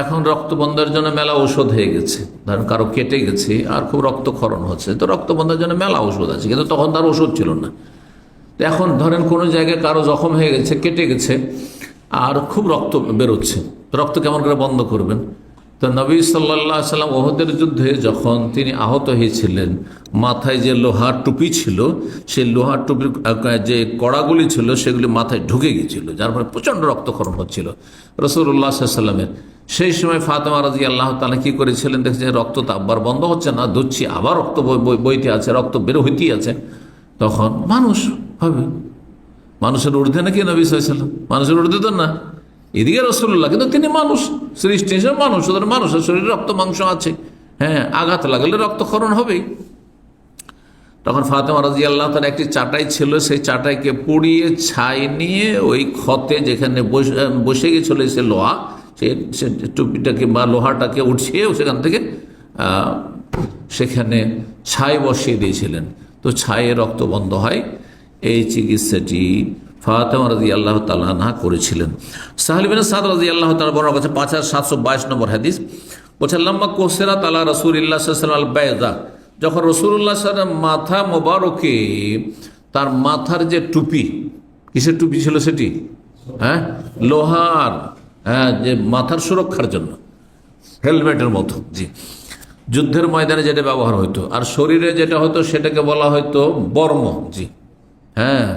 এখন রক্ত বন্ধের জন্য মেলা ঔষধ হয়ে গেছে। ধরেন কারো কেটে গেছে আর খুব রক্তক্ষরণ হচ্ছে, তো রক্ত বন্ধের জন্য মেলা ঔষধ আছে, কিন্তু তখন তার ওষুধ ছিল না। তো এখন ধরেন কোনো জায়গায় কারো জখম হয়ে গেছে, কেটে গেছে, আর খুব রক্ত বেরোচ্ছে, রক্ত কেমন করে বন্ধ করবেন? তো নবী সাল্লাল্লাহু আলাইহি সাল্লাম ওহদের যুদ্ধে যখন তিনি আহত হয়েছিলেন, মাথায় যে লোহার টুপি ছিল, সেই লোহার টুপির যে কড়াগুলি ছিল সেগুলি মাথায় ঢুকে গিয়েছিল, যার ফলে প্রচণ্ড রক্তক্ষরণ হচ্ছিল রাসূলুল্লাহ সাল্লাল্লাহু আলাইহি সাল্লামের। সেই সময় ফাতেমা রাদিয়াল্লাহু তাআলা কি করেছিলেন, দেখছেন রক্ত তো আবার বন্ধ হচ্ছে না, ধুচ্ছি, আবার রক্ত বইতে আছে, রক্ত বের হইতেই আছে। তখন মানুষ ভাবে মানুষের ঊর্ধ্বে নাকি নবী সাল্লাল্লাহু আলাইহি ওয়াসাল্লাম, মানুষের ঊর্ধ্বে তো না, এদিকে রাসূলুল্লাহ, কিন্তু তিনি মানুষ, সৃষ্টি হিসেবে মানুষ, সুতরাং মানুষের শরীরে রক্ত মাংস আছে, হ্যাঁ, আঘাত লাগলে রক্তক্ষরণ হবেই। তখন ফাতেমা রাদিয়াল্লাহু তাআলা একটি চাটাই ছিল, সেই চাটাইকে পুড়িয়ে ছাই নিয়ে ওই ক্ষতে যেখানে বসে গেছিল সে লোহা, সে টুপিটাকে বা লোহাটাকে উঠিয়ে সেখান থেকে সেখানে ছাই বসিয়ে দিয়েছিলেন। তো ছায়ে রক্ত বন্ধ হয়। এই চিকিৎসাটি ফাতেমা রাদিয়াল্লাহু তাআলা আনহা করেছিলেন। সাহল বিন সাদ রাদিয়াল্লাহু তাআলা বর্ণনা করেছেন 5722 নম্বর হাদিস, বলছেন লাম্মা কুসিরাত আলা রাসূলিল্লাহ সাল্লাল্লাহু আলাইহি ওয়াসাল্লাম বাইদা, যখন রাসূলুল্লাহ সাল্লাল্লাহু আলাইহি ওয়াসাল্লাম মাথা মোবারকে, তার মাথার যে টুপি, কিসের টুপি ছিল সেটি? হ্যাঁ, লোহার, হ্যাঁ, যে মাথার সুরক্ষার জন্য, হেলমেটের মতো, জি, যুদ্ধের ময়দানে যেটা ব্যবহার হতো, আর শরীরে যেটা হতো সেটাকে বলা হয়তো বর্ম, জি, হ্যাঁ,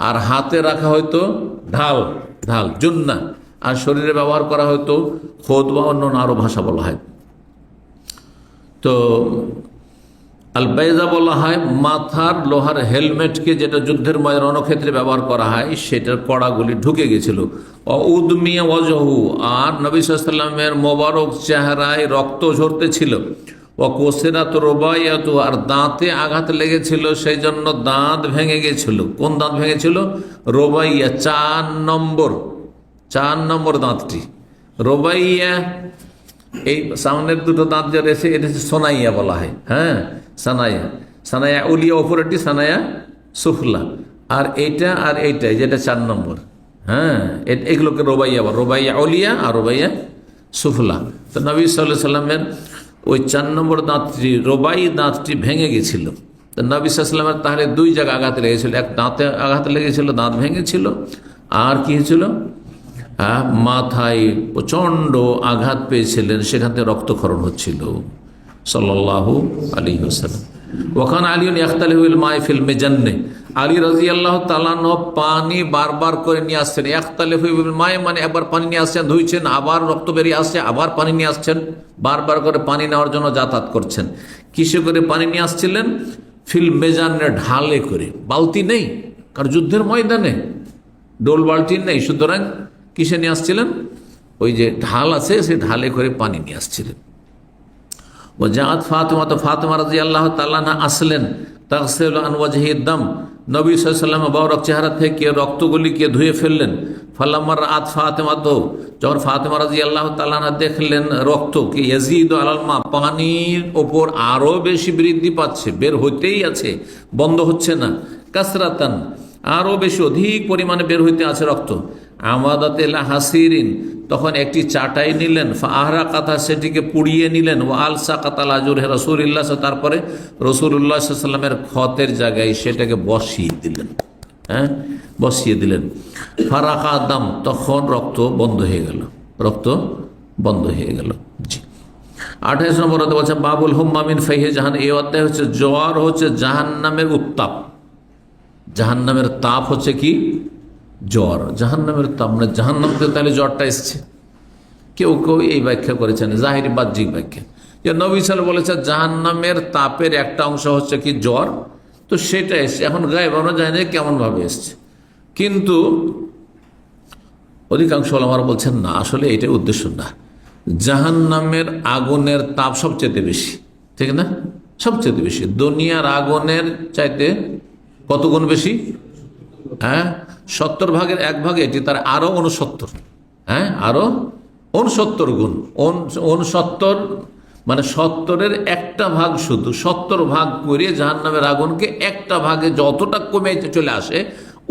আর হাতে রাখা হয়তো ঢাল, জুন্না, আর শরীরে ব্যবহার করা হয়তো খোদ বা অন্য আরো ভাষা বলা হয়। তো আল বাইজা বলা হয় মাথার লোহার হেলমেটকে, যেটা যুদ্ধের ময়দানে রণক্ষেত্রে ব্যবহার করা হয়, সেটার কড়াগুলি ঢুকে গেছিল। উদমিয়া ওয়াজহু, আর নবী সাল্লাল্লাহু আলাইহি ওয়াসাল্লামের মোবারক চেহারায় রক্ত ঝরতে ছিল। ও কোসিরাত রুবাইয়াতু, আর দাঁতে আঘাত লেগেছিল, সেই জন্য দাঁত ভেঙে গেছিল। কোন দাঁত ভেঙেছিল? রুবাইয়া, 4 নম্বর দাঁতটি। রুবাইয়া, এই সামনের দুটো দাঁত যে রয়েছে এটা হচ্ছে সোনাইয়া বলা হয়, হ্যাঁ, সানায়া উলিয়া ওপরেরটি, সানায়া সুফলা, আর এইটা আর এইটাই যেটা 4 নম্বর, হ্যাঁ, এগুলোকে রুবাইয়া উলিয়া আর রুবাইয়া সুফলা। তো নবী সাল্লাল্লাহু আলাইহি সাল্লামের ওই 4 নম্বর দাঁতটি, রুবাই দাঁতটি ভেঙে গেছিল। তো নবী সাল্লাল্লাহু আলাইহি সাল্লামের তাহলে 2 জায়গায় আঘাত লেগেছিল, এক দাঁতে আঘাত লেগেছিল, দাঁত ভেঙেছিল, আর কি হয়েছিল, মাথায় প্রচণ্ড আঘাত পেয়েছিলেন, সেখান থেকে রক্তক্ষরণ হচ্ছিল। সাল্লাল্লাহু আলাইহি ওয়াসাল্লাম। ওখান আলিউন ইয়াখতালিফুল মাই ফিল মিজান্নে, আলী রাদিয়াল্লাহু তাআলা পানি বারবার করে নিয়ে আসছেন। ইয়াখতালিফুল মাই মানে একবার পানি নিয়ে আসছেন, ধুইছেন, আবার রক্ত বেরিয়ে আসছে, আবার পানি নিয়ে আসছেন, বারবার করে পানি নেওয়ার জন্য যাতায়াত করছেন। কিসে করে পানি নিয়ে আসছিলেন? ফিল মেজান্নে, ঢালে করে, বালতি নেই, কারণ যুদ্ধের ময়দানে ডোল বালতি নেই, সুতরাং কিসে নিয়ে আসছিলেন? ওই যে ঢাল আছে, সেই ঢালে করে পানি নিয়ে আসছিলেন। ও জাত ফাতেমা, তো ফাতেমা রাদিয়াল্লাহু তাআলা আসলেন, তাগসিলু আন ওয়াজহিদ দাম, নবী সাল্লাল্লাহু আলাইহি ওয়াসাল্লাম মুবারক চেহারা থেকে রক্তগুলিকে ধুয়ে ফেললেন। ফালাম্মার রাত ফাতেমা, তো যখন ফাতেমা রাদিয়াল্লাহু তাআলা আনহা দেখলেন রক্তকে ইয়াজিদু আলাল মা, পানির ওপর আরো বেশি বৃদ্ধি পাচ্ছে, বের হইতেই আছে, বন্ধ হচ্ছে না, কাসরাতান আরো বেশি অধিক পরিমাণে বের হইতে আছে রক্ত। আমাদাতে হাসিরিন, তখন একটি চাটাই নিলেন, আহরা কাতা, সেটিকে পুড়িয়ে নিলেন, ও আলসা কাতাল আজুর হে রাসূলুল্লাহ, তারপরে রাসূলুল্লাহ সাল্লাল্লাহু আলাইহি ওয়াসাল্লামের ক্ষতের জায়গায় সেটাকে বসিয়ে দিলেন। হ্যাঁ, বসিয়ে দিলেন। ফারাকা দাম, তখন রক্ত বন্ধ হয়ে গেল, রক্ত বন্ধ হয়ে গেল। জি, 28 নম্বর অধ্যায় বলছে বাবুল হুম্মা মিন ফাইহি জাহান। এই অধ্যায় হচ্ছে জ্বর হচ্ছে জাহান্নামের উত্তাপ। জাহান্নামের তাপ হচ্ছে কি? জ্বর। জাহান্নামের তাপ মানে জাহান্নাম থেকে তাহলে জ্বরটা এসছে। কেউ কেউ এই ব্যাখ্যা করেছেন, জাহিরি বাহ্যিক ব্যাখ্যা, যে নবী সাল্লাল্লাহু আলাইহি ওয়াসাল্লাম বলেছে জাহান্নামের তাপের একটা অংশ হচ্ছে কি জ্বর, তো সেটা এসছে। এখন গায়েব আমরা জানি না কেমন ভাবে এসছে, কিন্তু অধিকাংশ ওলামারা বলছেন না, আসলে এটাই উদ্দেশ্য না। জাহান্নামের আগুনের তাপ সবচেয়ে বেশি, ঠিক না? সবচেয়ে বেশি, দুনিয়ার আগুনের চাইতে কত গুণ বেশি? হ্যাঁ, 70 ভাগের 1 ভাগ এটি, তার আরো 69। হ্যাঁ, আরো 69 গুণ। 69 মানে 70-এর একটা ভাগ, শুধু 70 ভাগ করে জাহান্নামের আগুনকে একটা ভাগে যতটা কমে চলে আসে,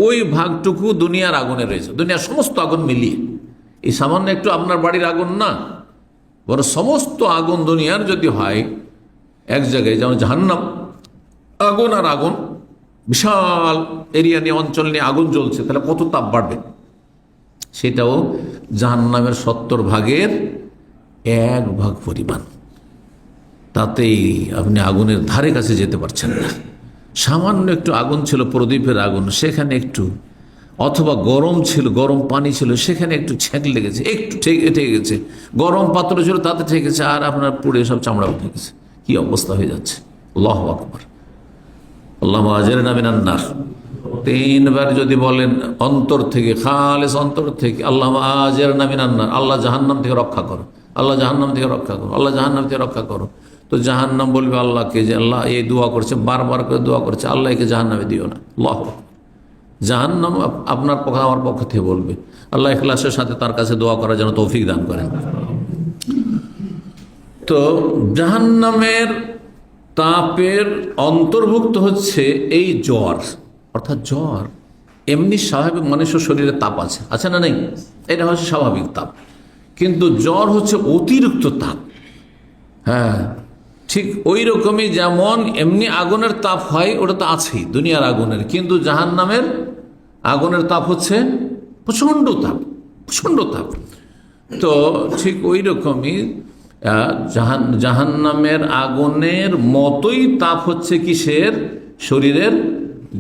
ওই ভাগটুকু দুনিয়ার আগুনে রয়েছে। দুনিয়ার সমস্ত আগুন মিলিয়ে, এই সামান্য একটু আপনার বাড়ির আগুন না, বড় সমস্ত আগুন দুনিয়ার যদি হয় এক জায়গায়, যেমন জাহান্নাম আগুন আর আগুন, বিশাল এরিয়া নিয়ে, অঞ্চল নিয়ে আগুন জ্বলছে, তাহলে কত তাপ বাড়বে? সেটাও জাহান্নামের 70 ভাগের 1 ভাগ পরিমাণ। তাতেই আপনি আগুনের ধারে কাছে যেতে পারছেন না। সামান্য একটু আগুন ছিল, প্রদীপের আগুন, সেখানে একটু, অথবা গরম ছিল, গরম পানি ছিল, সেখানে একটু ছ্যাঁক লেগেছে, একটু ঠেকে গেছে, গরম পাত্র ছিল তাতে ঠেকেছে, আর আপনার পুড়ে সব চামড়া উঠে গেছে। কি অবস্থা হয়ে যাচ্ছে! আল্লাহু আকবার, আল্লাহুম্মা আজিরনা মিনান নার। 3 বার যদি বলেন অন্তর থেকে, খালেস অন্তর থেকে, আল্লাহুম্মা আজিরনা মিনান নার, আল্লাহ জাহান্নাম থেকে রক্ষা করো, আল্লাহ জাহান্নাম থেকে রক্ষা করো, আল্লাহ জাহান্নাম থেকে রক্ষা করো, তো জাহান্নাম বলবে আল্লাহকে যে আল্লাহ এই দোয়া করছে, বারবার করে দোয়া করছে, আল্লাহ একে জাহান্নামে দিও না। আল্লাহু আকবার। জাহান্নাম আপনার পক্ষ, আমার পক্ষ থেকে বলবে, আল্লাহ ইখলাসের সাথে তার কাছে দোয়া করার জন্য তৌফিক দান করেন। তো জাহান্নামের তাপের অন্তর্ভুক্ত হচ্ছে এই জ্বর, অর্থাৎ জ্বর এমনি স্বাভাবিক মানুষের শরীরে তাপ আছে, আছে না নেই? এটা হচ্ছে স্বাভাবিক তাপ, কিন্তু জ্বর হচ্ছে অতিরিক্ত তাপ। হ্যাঁ, ঠিক ওই রকমই যেমন এমনি আগুনের তাপ হয়, ওটা তো আছেই দুনিয়ার আগুনের, কিন্তু জাহান্নামের আগুনের তাপ হচ্ছে প্রচণ্ড তাপ, প্রচণ্ড তাপ। তো ঠিক ওই রকমই জাহান্নামের আগুনের মতোই তাপ হচ্ছে কিসের? শরীরের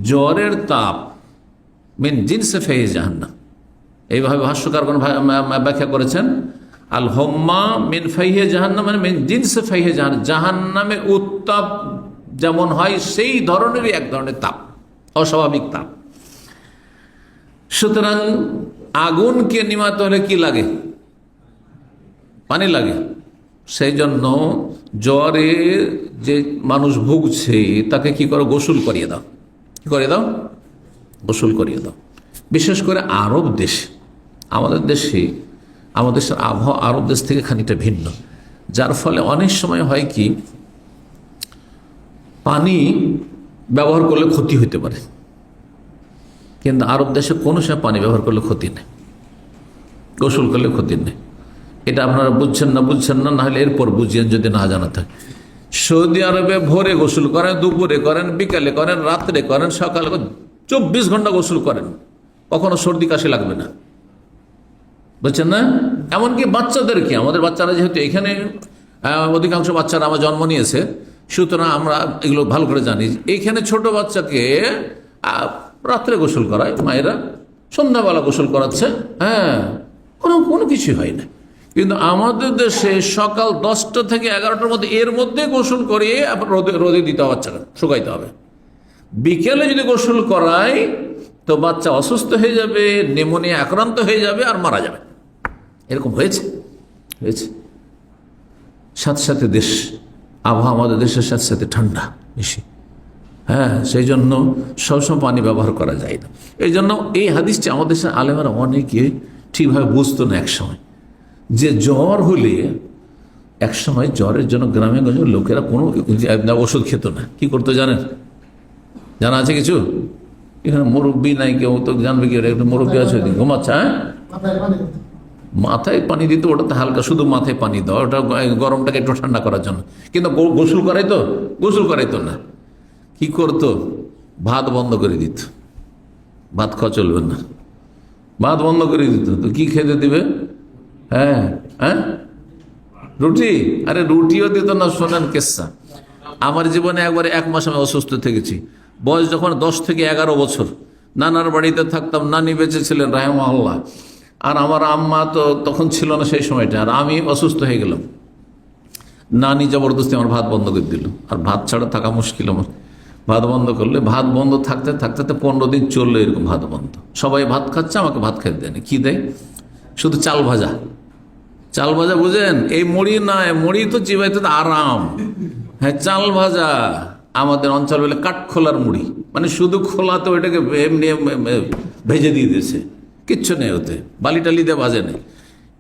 জ্বরের তাপ। মিন জিনসে ফাইহি জাহান্নাম, এইভাবে ভাষ্যকারগণ ব্যাখ্যা করেছেন। আল হুম্মা মিন ফাইহি জাহান্নাম মানে মিন জিনসে ফাইহি জাহান্নাম, জাহান্নামের উত্তাপ যেমন হয় সেই ধরনেরই এক ধরনের তাপ, অস্বাভাবিক তাপ। সুতরাং আগুনকে নিমাতে হলে কি লাগে? পানি লাগে। সেই জন্য জ্বরে যে মানুষ ভুগছে তাকে কি করো? গোসল করিয়ে দাও। কি করিয়ে দাও? গোসল করিয়ে দাও। বিশেষ করে আরব দেশ, আমাদের দেশে, আমাদের দেশের আবহাওয়া আরব দেশ থেকে খানিকটা ভিন্ন, যার ফলে অনেক সময় হয় কি, পানি ব্যবহার করলে ক্ষতি হতে পারে, কিন্তু আরব দেশে কোনো সময় পানি ব্যবহার করলে ক্ষতি নেই, গোসল করলে ক্ষতি নেই। এটা আপনারা বুঝছেন না, নাহলে এরপর বুঝিয়েন যদি না জানা থাকে। সৌদি আরবে ভোরে গোসল করেন, দুপুরে করেন, বিকালে করেন, রাত্রে করেন, সকালে করেন, 24 ঘন্টা গোসল করেন, কখনো সর্দি কাশি লাগবে না, বুঝছেন না? এমনকি বাচ্চাদেরকে, আমাদের বাচ্চারা যেহেতু এখানে অধিকাংশ বাচ্চারা আমার জন্ম নিয়েছে, সুতরাং আমরা এগুলো ভালো করে জানি। এইখানে ছোট বাচ্চাকে রাত্রে গোসল করায় মায়েরা, সন্ধ্যাবেলা গোসল করাচ্ছে, হ্যাঁ, কোনো কিছুই হয় না। কিন্তু আমাদের দেশে সকাল 10টা থেকে 11টার মধ্যে, এর মধ্যে গোসল করিয়ে রোদে দিতে হবে, বাচ্চাকে শুকাইতে হবে। বিকেলে যদি গোসল করায় তো বাচ্চা অসুস্থ হয়ে যাবে, নিউমোনিয়া আক্রান্ত হয়ে যাবে, আর মারা যাবে। এরকম হয়েছে। সাথে সাথে দেশ আবহাওয়া, আমাদের দেশের সাথে সাথে ঠান্ডা বেশি, হ্যাঁ, সেই জন্য সবসময় পানি ব্যবহার করা যায় না। এই জন্য এই হাদিসটি আমাদের সাথে আলেমারা অনেকে ঠিকভাবে বুঝতো না একসময়, যে জ্বর হলে একসময় জ্বরের জন্য গ্রামে গঞ্জে লোকেরা কোনো ওষুধ খেত না। কি করতো জানেন? জানা আছে কিছু? এখানে মুরব্বী নাই, কেউ তো জানবে কি? একটা মুরব্বী আছে, ঘুমাচ্ছে, হ্যাঁ, মাথায় পানি দিত, ওটাতে হালকা শুধু মাথায় পানি দাও, ওটা গরমটাকে একটু ঠান্ডা করার জন্য। কিন্তু গোসল করাইতো? গোসল করাইতো না। কি করতো? ভাত বন্ধ করে দিত, ভাত খাওয়া চলবে না, ভাত বন্ধ করে দিত। তো কি খেতে দিবে? হ্যাঁ হ্যাঁ, রুটি। আরে রুটিও দিত না। শোনেন কেসা, আমার জীবনে একবার 1 মাস আমি অসুস্থ থেকেছি। বয়স যখন 10 থেকে 11 বছর, নানার বাড়িতে থাকতাম। নানি বেঁচে ছিলেন রাহিমাহুল্লাহ, আর আমার আম্মা তো তখন ছিল না সেই সময়টা, আর আমি অসুস্থ হয়ে গেলাম। নানি জবরদস্তি আমার ভাত বন্ধ করে দিল, আর ভাত ছাড়া থাকা মুশকিল আমার। ভাত বন্ধ করলে, ভাত বন্ধ থাকতে থাকতে 15 দিন চললো এরকম ভাত বন্ধ। সবাই ভাত খাচ্ছে, আমাকে ভাত খেতে দেয়নি। কি দেয়? শুধু চাল ভাজা। চাল ভাজা বুঝেন? এই মুড়ি নয়, মুড়ি তো চিবাইতে তো আরাম। হ্যাঁ, চাল ভাজা। আমাদের অঞ্চল বলে কাঠখোলার মুড়ি, মানে শুধু খোলাতে ওইটাকে এমনি ভেজে দিয়ে দিয়েছে, কিচ্ছু নেই ওতে, বালি টালি দিয়ে ভাজে নেই।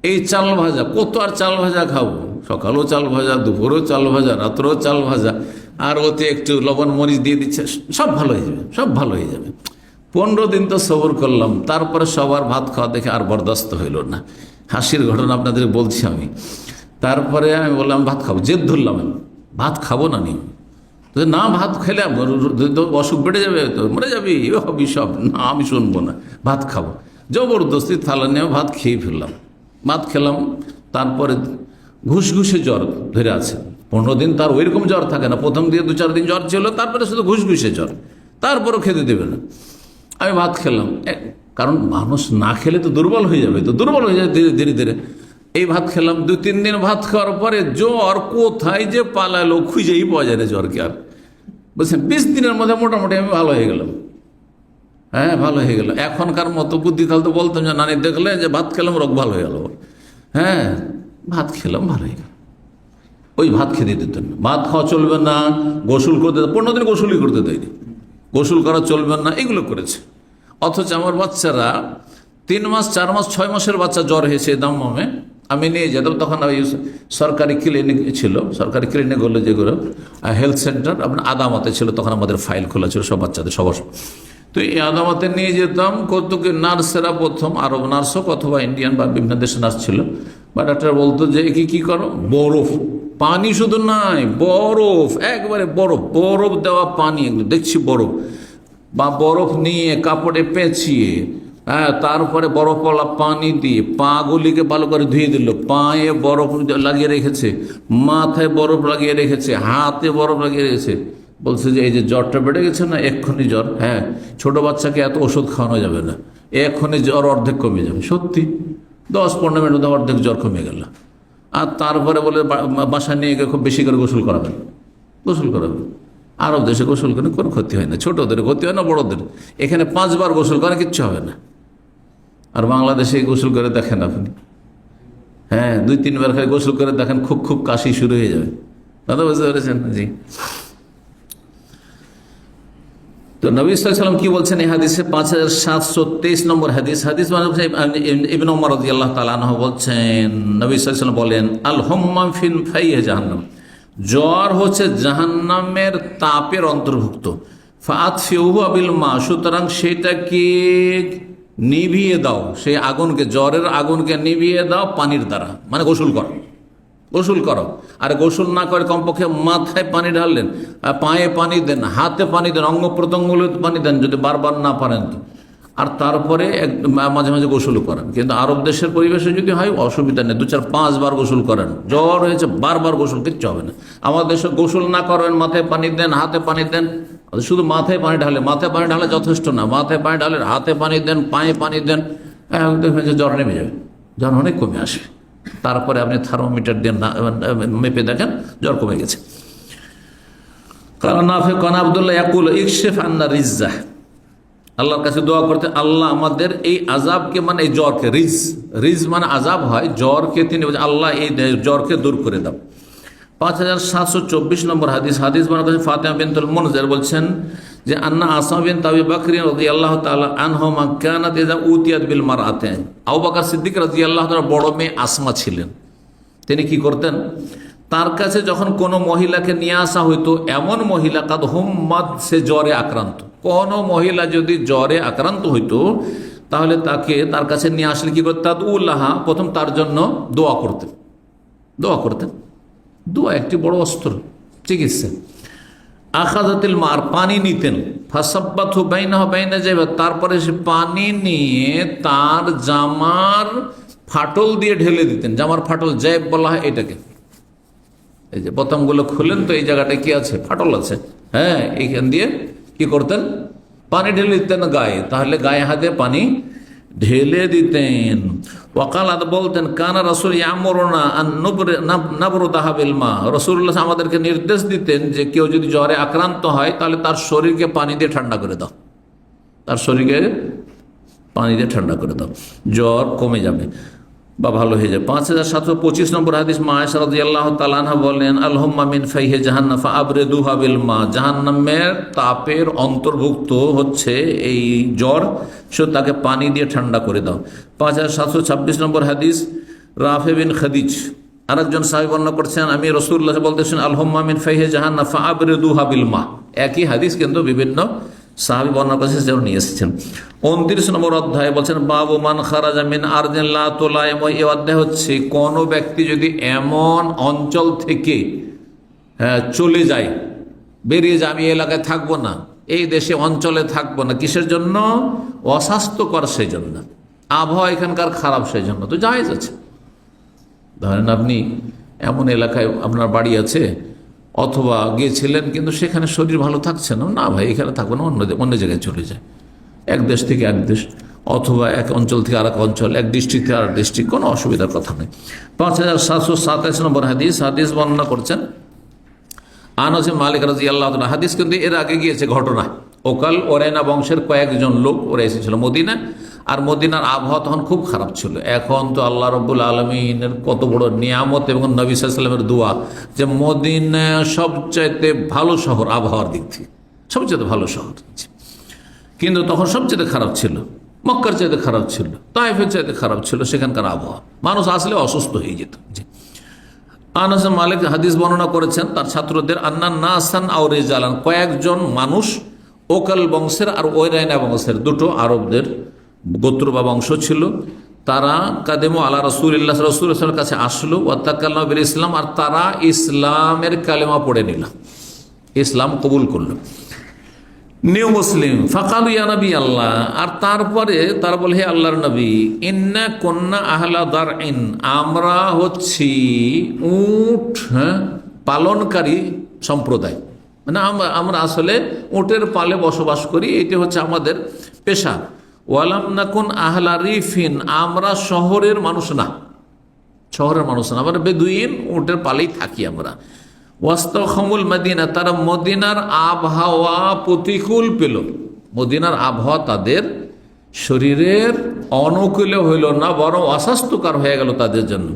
এই চাল ভাজা, কত আর চাল ভাজা খাবো? সকালেও চাল ভাজা, দুপুরেও চাল ভাজা, রাত্রেও চাল ভাজা, আর ওতে একটু লবণ মরিচ দিয়ে দিচ্ছে, সব ভালো হয়ে যাবে, সব ভালো হয়ে যাবে। 15 দিন তো সবর করলাম, তারপরে সবার ভাত খাওয়া দেখে আর বরদাস্ত হইল না। হাসির ঘটনা আপনাদের বলছি আমি। তারপরে আমি বললাম ভাত খাবো, জেদ ধরলাম, আমি ভাত খাবো না। না, ভাত খেলে অসুখ বেড়ে যাবে, তো মরে যাবি, এ হবি সব। না, আমি শুনবো না, ভাত খাবো। জবরদস্তি থালা নিয়ে ভাত খেয়ে ফেললাম। ভাত খেলাম, তারপরে ঘুষঘুষে জ্বর ধরে আছে। 15 দিন তার ওইরকম জ্বর থাকে না, প্রথম দিয়ে 2-4 দিন জ্বর ছিল, তারপরে শুধু ঘুষঘুষে জ্বর, তারপরও খেতে দেবে না। আমি ভাত খেলাম, কারণ মানুষ না খেলে তো দুর্বল হয়ে যাবে, তো দুর্বল হয়ে যায় ধীরে ধীরে ধীরে। এই ভাত খেলাম, 2-3 দিন ভাত খাওয়ার পরে জ্বর কোথায় যে পালালো, খুঁজেই পাওয়া যায় না জ্বরকে আর। বলছেন 20 দিনের মধ্যে মোটামুটি আমি ভালো হয়ে গেলাম। হ্যাঁ, ভালো হয়ে গেল। এখনকার মতো বুদ্ধি তাহলে তো বলতাম যে নানি দেখলে যে ভাত খেলাম, রোগ ভালো হয়ে গেল। হ্যাঁ, ভাত খেলাম, ভালো হয়ে গেল। ওই ভাত খেতে দিতেন না, ভাত খাওয়া চলবে না, গোসল করতে, 15 দিন গোসলই করতে দেয়নি, গোসল করা চলবে না, এগুলো করেছে। অথচ আমার বাচ্চারা 3 মাস, 4 মাস, 6 মাসের বাচ্চা জ্বর হয়েছে দাম্মামে, আমি নিয়ে যেতাম। তখন ওই সরকারি ক্লিনিক ছিল, সরকারি ক্লিনিক হলো যেগুলো হেলথ সেন্টার, আপনার আদামতে ছিল, তখন আমাদের ফাইল খোলা ছিল সব বাচ্চাদের সবার। তো এই আদামতে নিয়ে যেতাম। কতকে নার্সেরা, প্রথম আরব নার্স হোক অথবা ইন্ডিয়ান বা বিভিন্ন দেশের নার্স ছিল, বা ডাক্তার বলতো যে কি করো, বরফ পানি, শুধু নাই বরফ, একবারে বরফ, বরফ দেওয়া পানি, দেখছি বরফ, বা বরফ নিয়ে কাপড়ে পেঁচিয়ে, হ্যাঁ, তারপরে বরফওয়ালা পানি দিয়ে পাগুলিকে ভালো করে ধুয়ে দিল, পায়ে বরফ লাগিয়ে রেখেছে, মাথায় বরফ লাগিয়ে রেখেছে, হাতে বরফ লাগিয়ে রেখেছে। বলছে যে এই যে জ্বরটা বেড়ে গেছে না, এক্ষুনি জ্বর, হ্যাঁ, ছোট বাচ্চাকে এত ওষুধ খাওয়ানো যাবে না, এক্ষুনি জ্বর অর্ধেক কমে যাবে। সত্যি 10-15 মিনিট মধ্যে অর্ধেক জ্বর কমে গেল। আর তারপরে বলে বাসায় নিয়ে গিয়ে খুব বেশি করে গোসল করাবেন, গোসল করাবেন। আরব দেশে গোসল করে কোনো ক্ষতি হয় না, ছোটদের ক্ষতি হয় না, বড়দের। এখানে 5 বার গোসল করে কিচ্ছু হবে না। আর বাংলাদেশে গোসল করে দেখেন আপনি, হ্যাঁ, 2-3 বার খালি গোসল করে দেখেন, খুব খুব কাশি শুরু হয়ে যাবে। কথা বুঝতে পেরেছেন? জি। তো নবী সাল্লাল্লাহু আলাইহি ওয়াসাল্লাম কি বলছেন এই হাদিসে? 5723 নম্বর হাদিস। হাদিস মানে ইবনে ওমর রাদিয়াল্লাহু তাআলা আনহু বলছেন, নবী সাল্লাল্লাহু আলাইহি ওয়াসাল্লাম বলেন, আল হুম্মা ফিল ফাইহি জাহান্নাম, জ্বর হচ্ছে জাহান্নামের তাপের অন্তর্ভুক্ত। ফাতফিউহু বিল মা, সুতরাং সেটাকে নিভিয়ে দাও, সেই আগুনকে, জ্বরের আগুনকে নিভিয়ে দাও পানির দ্বারা, মানে গোসল করো, গোসল করো। আর গোসল না করে কমপক্ষে মাথায় পানি ঢাললেন, পায়ে পানি দেন, হাতে পানি দেন, অঙ্গ প্রত্যঙ্গগুলোতে পানি দেন যদি বারবার না পারেন তো। আর তারপরে মাঝে মাঝে গোসল করেন। কিন্তু আরব দেশের পরিবেশে যদি হয় অসুবিধা নেই, 2-4-5 বার গোসল করেন। জ্বর হয়েছে, বারবার গোসল কিচ্ছু হবে না। আমাদের দেশে গোসল না করেন, মাথায় পানি দেন, হাতে পানি দেন, শুধু মাথায় পানি ঢালে, মাথায় পানি ঢালে যথেষ্ট না, মাথায় পানি ঢালেন, হাতে পানি দেন, পায়ে পানি দেন, দেখবেন যে জ্বর নেমে যাবে, জ্বর অনেক কমে আসে। তারপরে আপনি থার্মোমিটার দিয়ে মেপে দেখেন জ্বর কমে গেছে। কারণ নাফে কানা আব্দুল্লাহ ইয়াকুল ইকশিফ আন্না রিজ্জাহ, আল্লাহর কাছে দোয়া করতে, আল্লাহ আমাদের এই আযাবকে, মানে এই জ্বরকে, রিজ মানে আযাব হয়, জ্বরকে তিনি আল্লাহ এই জ্বরকে দূর করে দাও। 5724 নম্বর হাদিস বর্ণনা করেছেন ফাতিমা বিনতুল মুনজির বলছেন যে আন্না আসমা বিনত আবি বকর রাদিয়াল্লাহু তাআলা আনহুমা কানাত ইযা উতিয়াত বিল মারআতি। আবু বকর সিদ্দিক রাদিয়াল্লাহু তাআলা বড় মেয়ে আসমা ছিলেন। তিনি কি করতেন, তার কাছে যখন কোনো মহিলাকে নিয়ে আসা হইতো, এমন মহিলা কাদ হুম্মাদ, সে জ্বরে আক্রান্ত, কোনো মহিলা যদি জ্বরে আক্রান্ত হইতো তাহলে তার কাছে নিয়ে আসলে কি করতেন, তাদউল্লাহা, প্রথম তার জন্য দোয়া করতেন। দোয়া একটি বড় অস্ত্র চিকিৎসা। আখাযাতিল মার, পানি নিতেন, ফাসাব্বাতহু বাইনাহু বাইনা যায়বা, তারপরে সে পানি নিয়ে তার জামার ফাটল দিয়ে ঢেলে দিতেন। জামার ফাটল জায়ব বলা হয় এটাকে, এই যে বোতামগুলো খুলেন তো এই জায়গাটায় কি আছে, ফাটল আছে, হ্যাঁ, এইখান দিয়ে কি করতেন, পানি ঢেলে দিতেন গায়ে, তাহলে গায়ে হাতে পানি ঢেলে দিতেন। ওয়াকালাত, বলতেন কানা রাসূল ইয়ামুরুনা আন নাবরুদাহা বিল মা, রাসূলুল্লাহ আমাদেরকে নির্দেশ দিতেন যে কেউ যদি জ্বরে আক্রান্ত হয় তাহলে তার শরীরকে পানি দিয়ে ঠান্ডা করে দাও, জ্বর কমে যাবে বা ভালো হয়ে যাবে। 5725 নম্বর হাদিস, মা আয়েশা রাদিয়াল্লাহু তাআলা আনহা বলেন আলহুম্মা মিন ফাইহি জাহান্নাম ফাআবরিদুহা বিল মা, জাহান্নামের তাপের অন্তর্ভুক্ত হচ্ছে এই জ্বর, সে তাকে পানি দিয়ে ঠান্ডা করে দাও। 5726 নম্বর হাদিস, রাফি বিন খাদিজ আরেকজন সাহাবী বর্ণনা করছেন, আমি রাসূলুল্লাহ বলতেছেন আলহুম্মা মিন ফাইহি জাহান্নাম ফাআবরিদুহা বিল মা। একই হাদিস কিন্তু বিভিন্ন সাহাবী বর্ণনা করেছেন, যেমন নিয়ে এসেছেন। 29 নম্বর অধ্যায় বলছেন বাবু মান খারাজা মিন আরদিন লা তুলাইম, এই অধ্যায় হচ্ছে কোন ব্যক্তি যদি এমন অঞ্চল থেকে চলে যায়, বেরিয়ে যায়, আমি এই এলাকায় থাকবো না, এই দেশে অঞ্চলে থাকবো না, কিসের জন্য, অস্বাস্থ্যকর সেই জন্য, আবহাওয়া এখানকার খারাপ সেই জন্য, তো জায়েজ আছে। ধরেন আপনি এমন এলাকায় আপনার বাড়ি আছে অথবা গিয়েছিলেন কিন্তু সেখানে শরীর ভালো থাকছে না, না ভাই এখানে থাকবো না, অন্য জায়গায় চলে যায়, এক দেশ থেকে এক দেশ অথবা এক অঞ্চল থেকে আর এক অঞ্চল, এক ডিস্ট্রিক্ট থেকে আর ডিস্ট্রিক্ট, কোনো অসুবিধার কথা নেই। 5727 নম্বর হাদিস বর্ণনা করছেন আনাস মালিক রাদিয়াল্লাহু তাআলা, হাদিস কিন্তু এর আগে গিয়েছে ঘটনা। ওকাল ওরাইনা বংশের কয়েকজন লোক ওরা এসেছিল মদিনা, আর মদিনার আবহাওয়া তখন খুব খারাপ ছিল। এখন তো আল্লাহ রাব্বুল আলামিনের কত বড় নিয়ামত এবং নবী সাল্লাল্লাহু আলাইহি ওয়াসাল্লামের দোয়া যে মদিনা সবচাইতে ভালো শহর, আবহাওয়ার দিক থেকে সবচাইতে ভালো শহর, কিন্তু তখন সবচেয়ে খারাপ ছিল, মক্কার চাইতে খারাপ ছিল, তায়েফের চাইতে খারাপ ছিল সেখানকার আবহাওয়া, মানুষ আসলে অসুস্থ হয়ে যেত। আনাস মালিক হাদিস বর্ণনা করেছেন তার ছাত্রদের, আন্না নাসান আও রিজালান, কয়েকজন মানুষ ওকাল বংশের আর ওরাইনা বংশের, দুটো আরবদের গোত্র বা বংশ ছিল, তারা কাদেমু আলা রাসূলিল্লাহ, রাসূলের কাছে আসলো, ওয়া তাকাল্লামু বিল ইসলাম, আর তারা ইসলামের কালেমা পড়ে নিল, ইসলাম কবুল করলো, নিউ মুসলিম। ফাকালু ইয়া নবী আল্লাহ, আর তারপরে তারা বলে হে আল্লাহর নবী, ইন্না কুন্না আহলা দারইন, আমরা হচ্ছি উট পালনকারী সম্প্রদায়, মানে আমরা আসলে উটের পালে বসবাস করি, এটা হচ্ছে আমাদের পেশা। ওয়ালাম নাকুন আহলা রিফিন, আমরা শহরের মানুষ না, আমরা বেদুইন, উটের পালেই থাকি আমরা। ওয়াস্তাখামুল মদিনা, তারা মদিনার আবহাওয়া প্রতিকূল পেল, মদিনার আবহাওয়া তাদের শরীরের অনুকূলে হইল না, বরং অস্বাস্থ্যকর হয়ে গেল তাদের জন্য।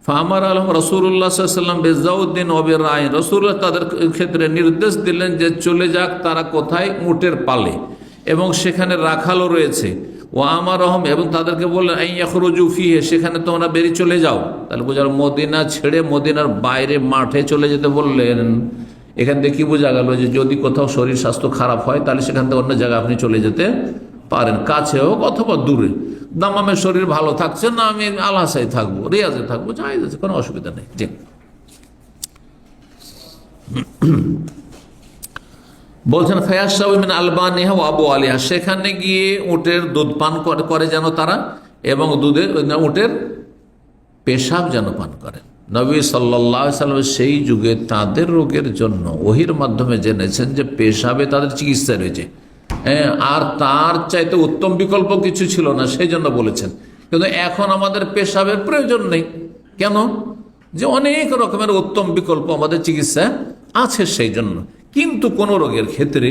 ফামার আলম রাসূলুল্লাহ সাল্লাল্লাহু আলাইহি ওয়াসাল্লাম বিজাউদ্দিন ওয়া বিরাইন, রাসূলুল্লাহ তাদের ক্ষেত্রে নির্দেশ দিলেন যে চলে যাক তারা কোথায়, উটের পালে, এবং সেখানে রাখালও রয়েছে। ও আমারহম, এবং তাদেরকে বললেন আন ইয়াখরুজু ফিহি, সেখানে তোমরা বেরিয়ে চলে যাও। তাহলে বোঝা গেল মদিনা ছেড়ে মদিনার বাইরে মাঠে চলে যেতে বললেন। এখান থেকে কি বোঝা গেল যে যদি কোথাও শরীর স্বাস্থ্য খারাপ হয় তাহলে সেখান থেকে অন্য জায়গায় আপনি চলে যেতে পারেন, কাছে হোক অথবা দূরে। দামামের শরীর ভালো থাকছে না, আমি আলহাসায় থাকবো, রিয়াজে থাকবো, জায়েজ আছে, কোনো অসুবিধা নেই। জি, বলছেন ফায়াশরাবু আলবানিহা ওয়া আবু আলিহা, সেখানে গিয়ে উটের দুধ পান করে যেন তারা, এবং উটের পেশাব যেন পান করেন। নবী সাল্লাল্লাহু আলাইহি ওয়াসাল্লাম সেই যুগে তাদের রোগের জন্য ওহির মাধ্যমে জেনেছেন যে পেশাবে তাদের চিকিৎসা রয়েছে, আর তার চাইতে উত্তম বিকল্প কিছু ছিল না, সেই জন্য বলেছেন। কিন্তু এখন আমাদের পেশাবের প্রয়োজন নেই, কেন, যে অনেক রকমের উত্তম বিকল্প আমাদের চিকিৎসা আছে সেই জন্য। কিন্তু কোন রোগের ক্ষেত্রে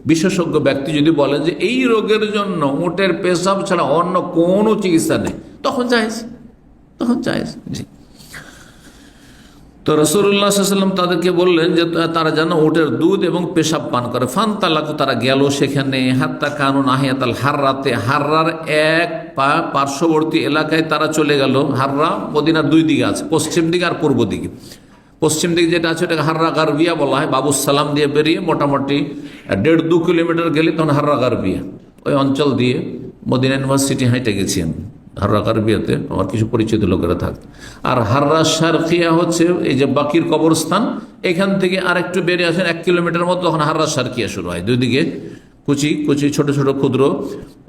বিশেষজ্ঞ ব্যক্তি যদি বলেন যে এই রোগের জন্য উটের পেশাব ছাড়া অন্য কোনো চিকিৎসা নেই, তখন জায়েজ। জি, তো রাসূলুল্লাহ সাল্লাল্লাহু আলাইহি ওয়াসাল্লাম তাদেরকে বললেন যে তারা যেন উটের দুধ এবং পেশাব পান করে। ফানতালাকু, তারা গেল সেখানে। হাত্তা কানুন আহিয়াতাল হাররাতে, হাররার এক পার্শ্ববর্তী এলাকায় তারা চলে গেল। হাররা মদিনার দুই দিকে আছে, পশ্চিম দিকে আর পূর্ব দিকে। পশ্চিম দিকে যেটা আছে ওটাকে হাররা গারবিয়া বলা হয়। বাবুস সালাম দিয়ে বেরিয়ে মোটামুটি 1.5-2 কিলোমিটার গেলে তখন হাররা গারবিয়া, ওই অঞ্চল দিয়ে মদিনা ইউনিভার্সিটি হাইটে গেছি আমি। হাররা গারবিয়াতে আমার কিছু পরিচিত লোকেরা থাকতো। আর হাররা শারকিয়া হচ্ছে এই যে বাকির কবরস্থান, এখান থেকে আর একটু বেরিয়ে আসেন 1 কিলোমিটার মতো, তখন হাররা শারকিয়া শুরু হয়। দুই দিকে কুচি কুচি ছোট ছোট ক্ষুদ্র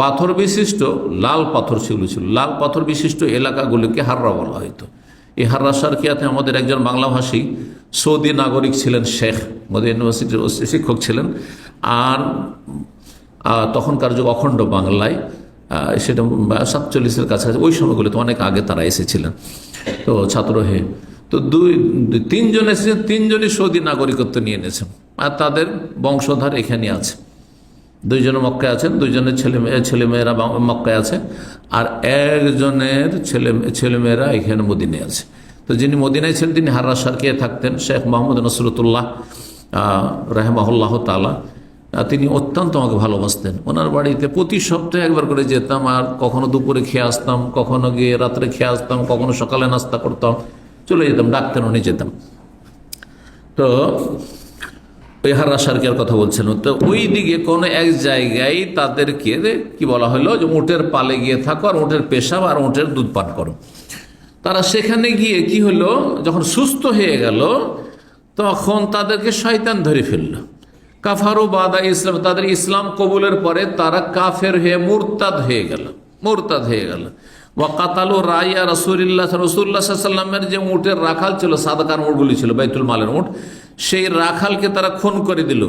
পাথর বিশিষ্ট, লাল পাথর সেগুলো ছিল, লাল পাথর বিশিষ্ট এলাকাগুলোকে হাররা বলা হয়তো। এই হাররা শারকিয়াতে আমাদের একজন বাংলাভাষী সৌদি নাগরিক ছিলেন, শেখ, মদিনা ইউনিভার্সিটির শিক্ষক ছিলেন। আর তখনকার যুগ অখণ্ড বাংলায়, সেটা 47-এর কাছাকাছি, ওই সময়গুলোতে অনেক আগে তারা এসেছিলেন তো ছাত্র হয়ে। তো তিনজন এসেছেন, তিনজনই সৌদি নাগরিকত্ব নিয়ে এনেছেন আর তাদের বংশধর এখানে আছে। দুইজনে মক্কায় আছেন, দুইজনের ছেলেমেয়েরা মক্কায় আছে, আর একজনের ছেলেমেয়েরা এখানে মদিনায় আছে। তো যিনি মদিনায় ছিলেন তিনি হাররা শারকিয়ায় থাকতেন, শেখ মোহাম্মদ নসরুল্লাহ রাহিমাহুল্লাহ তাআলা। তিনি অত্যন্ত আমাকে ভালোবাসতেন। ওনার বাড়িতে প্রতি সপ্তাহে একবার করে যেতাম, আর কখনো দুপুরে খেয়ে আসতাম, কখনো গিয়ে রাত্রে খেয়ে আসতাম, কখনো সকালে নাস্তা করতাম, চলে যেতাম, ডাকতেন উনি, যেতাম। তো ওই হাররা শারকিয়ার কথা বলছেন। তো ওই দিকে কোনো এক জায়গায় তাদেরকে কি বলা হলো যে উটের পালে গিয়ে থাকো আর উটের পেশাব আর উটের দুধ পান করো। তারা সেখানে গিয়ে কি হলো, যখন সুস্থ হয়ে গেল তখন তাদেরকে শয়তান ধরে ফেললো। কাফারু বাদা ইসলাম, তাদের ইসলাম কবুলের পরে তারা কাফের হয়ে মুরতাদ হয়ে গেল। ওয়াকাতালু রাইয়া রাসূলুল্লাহ সাল্লামের যে উটের রাখাল ছিল, সাদাকার উটগুলি ছিল, বাইতুল মালের উট, সেই রাখালকে তারা খুন করে দিল।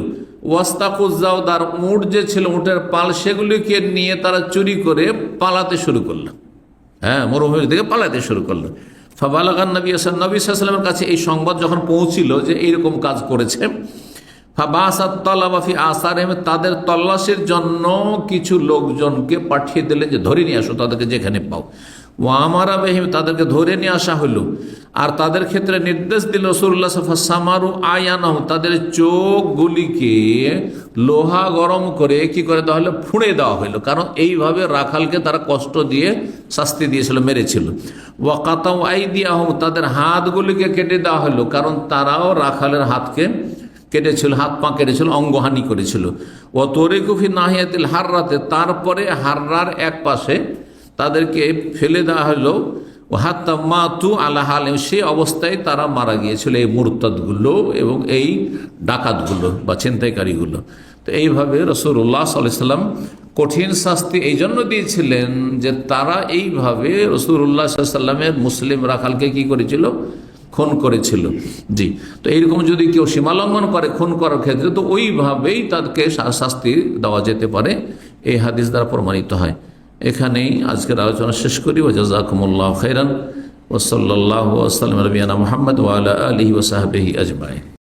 ওয়াস্তাকুজাউদার উট যে ছিল, উটের পাল, সেগুলিকে নিয়ে তারা চুরি করে পালাতে শুরু করলো। মরুভূমির দিকে পালাতে শুরু করলো। ফাবালাগান নবী সাল্লাল্লাহু আলাইহি ওয়াসাল্লামের কাছে এই সংবাদ যখন পৌঁছিল যে এইরকম কাজ করেছে, তাদের তল্লাশির জন্য কিছু লোকজনকে পাঠিয়ে দিলেন যে ধরে নিয়ে আসো তাদেরকে যেখানে পাও। ও আমারা বেহিম, তাদেরকে ধরে নিয়ে আসা হলো। আর তাদের ক্ষেত্রে নির্দেশ দিল রাসূলুল্লাহ সামারু আয়ানাহু, তাদের চোখগুলিকে লোহা গরম করে কি করে দেওয়া হলো, ফুঁড়ে দেওয়া হলো। কারণ এইভাবে রাখালকে তারা কষ্ট দিয়ে শাস্তি দিয়েছিল, মেরেছিল। ওয়াকাতাউ আইদিয়াহুম, তাদের হাতগুলিকে কেটে দেওয়া হলো, কারণ তারাও রাখালের হাতকে কেটেছিল, হাত পা কেটেছিল, অঙ্গহানি করেছিল। ও তরিকুফি নাহিয়াতিল হাররাতে, তারপরে হাররার এক পাশে তাদেরকে ফেলে দেওয়া হলো। ও হাত্তা মাতু আলা হাল, সে অবস্থায় তারা মারা গিয়েছিল, এই মুরতাদগুলো এবং এই ডাকাতগুলো বা ছিনতাইকারীগুলো। তো এইভাবে রাসূলুল্লাহ সাল্লাল্লাহু আলাইহি ওয়াসাল্লাম কঠিন শাস্তি এই জন্য দিয়েছিলেন যে তারা এইভাবে রাসূলুল্লাহ সাল্লাল্লাহু আলাইহি ওয়াসাল্লামের মুসলিম রাখালকে কি করেছিল, খুন করেছিল। জি, তো এইরকম যদি কেউ সীমালঙ্ঘন করে খুন করার ক্ষেত্রে, তো ওইভাবেই তাদেরকে শাস্তি দেওয়া যেতে পারে, এই হাদিস দ্বারা প্রমাণিত হয়। এখানেই আজকের আলোচনা শেষ করি। ওয়া জাযাকুমুল্লাহু খাইরান ওয়া সাল্লাল্লাহু ওয়া সাল্লাম আলা নবিয়িনা মুহাম্মদ ওয়া আলা আলিহি ওয়া সাহবিহি আজমাইন।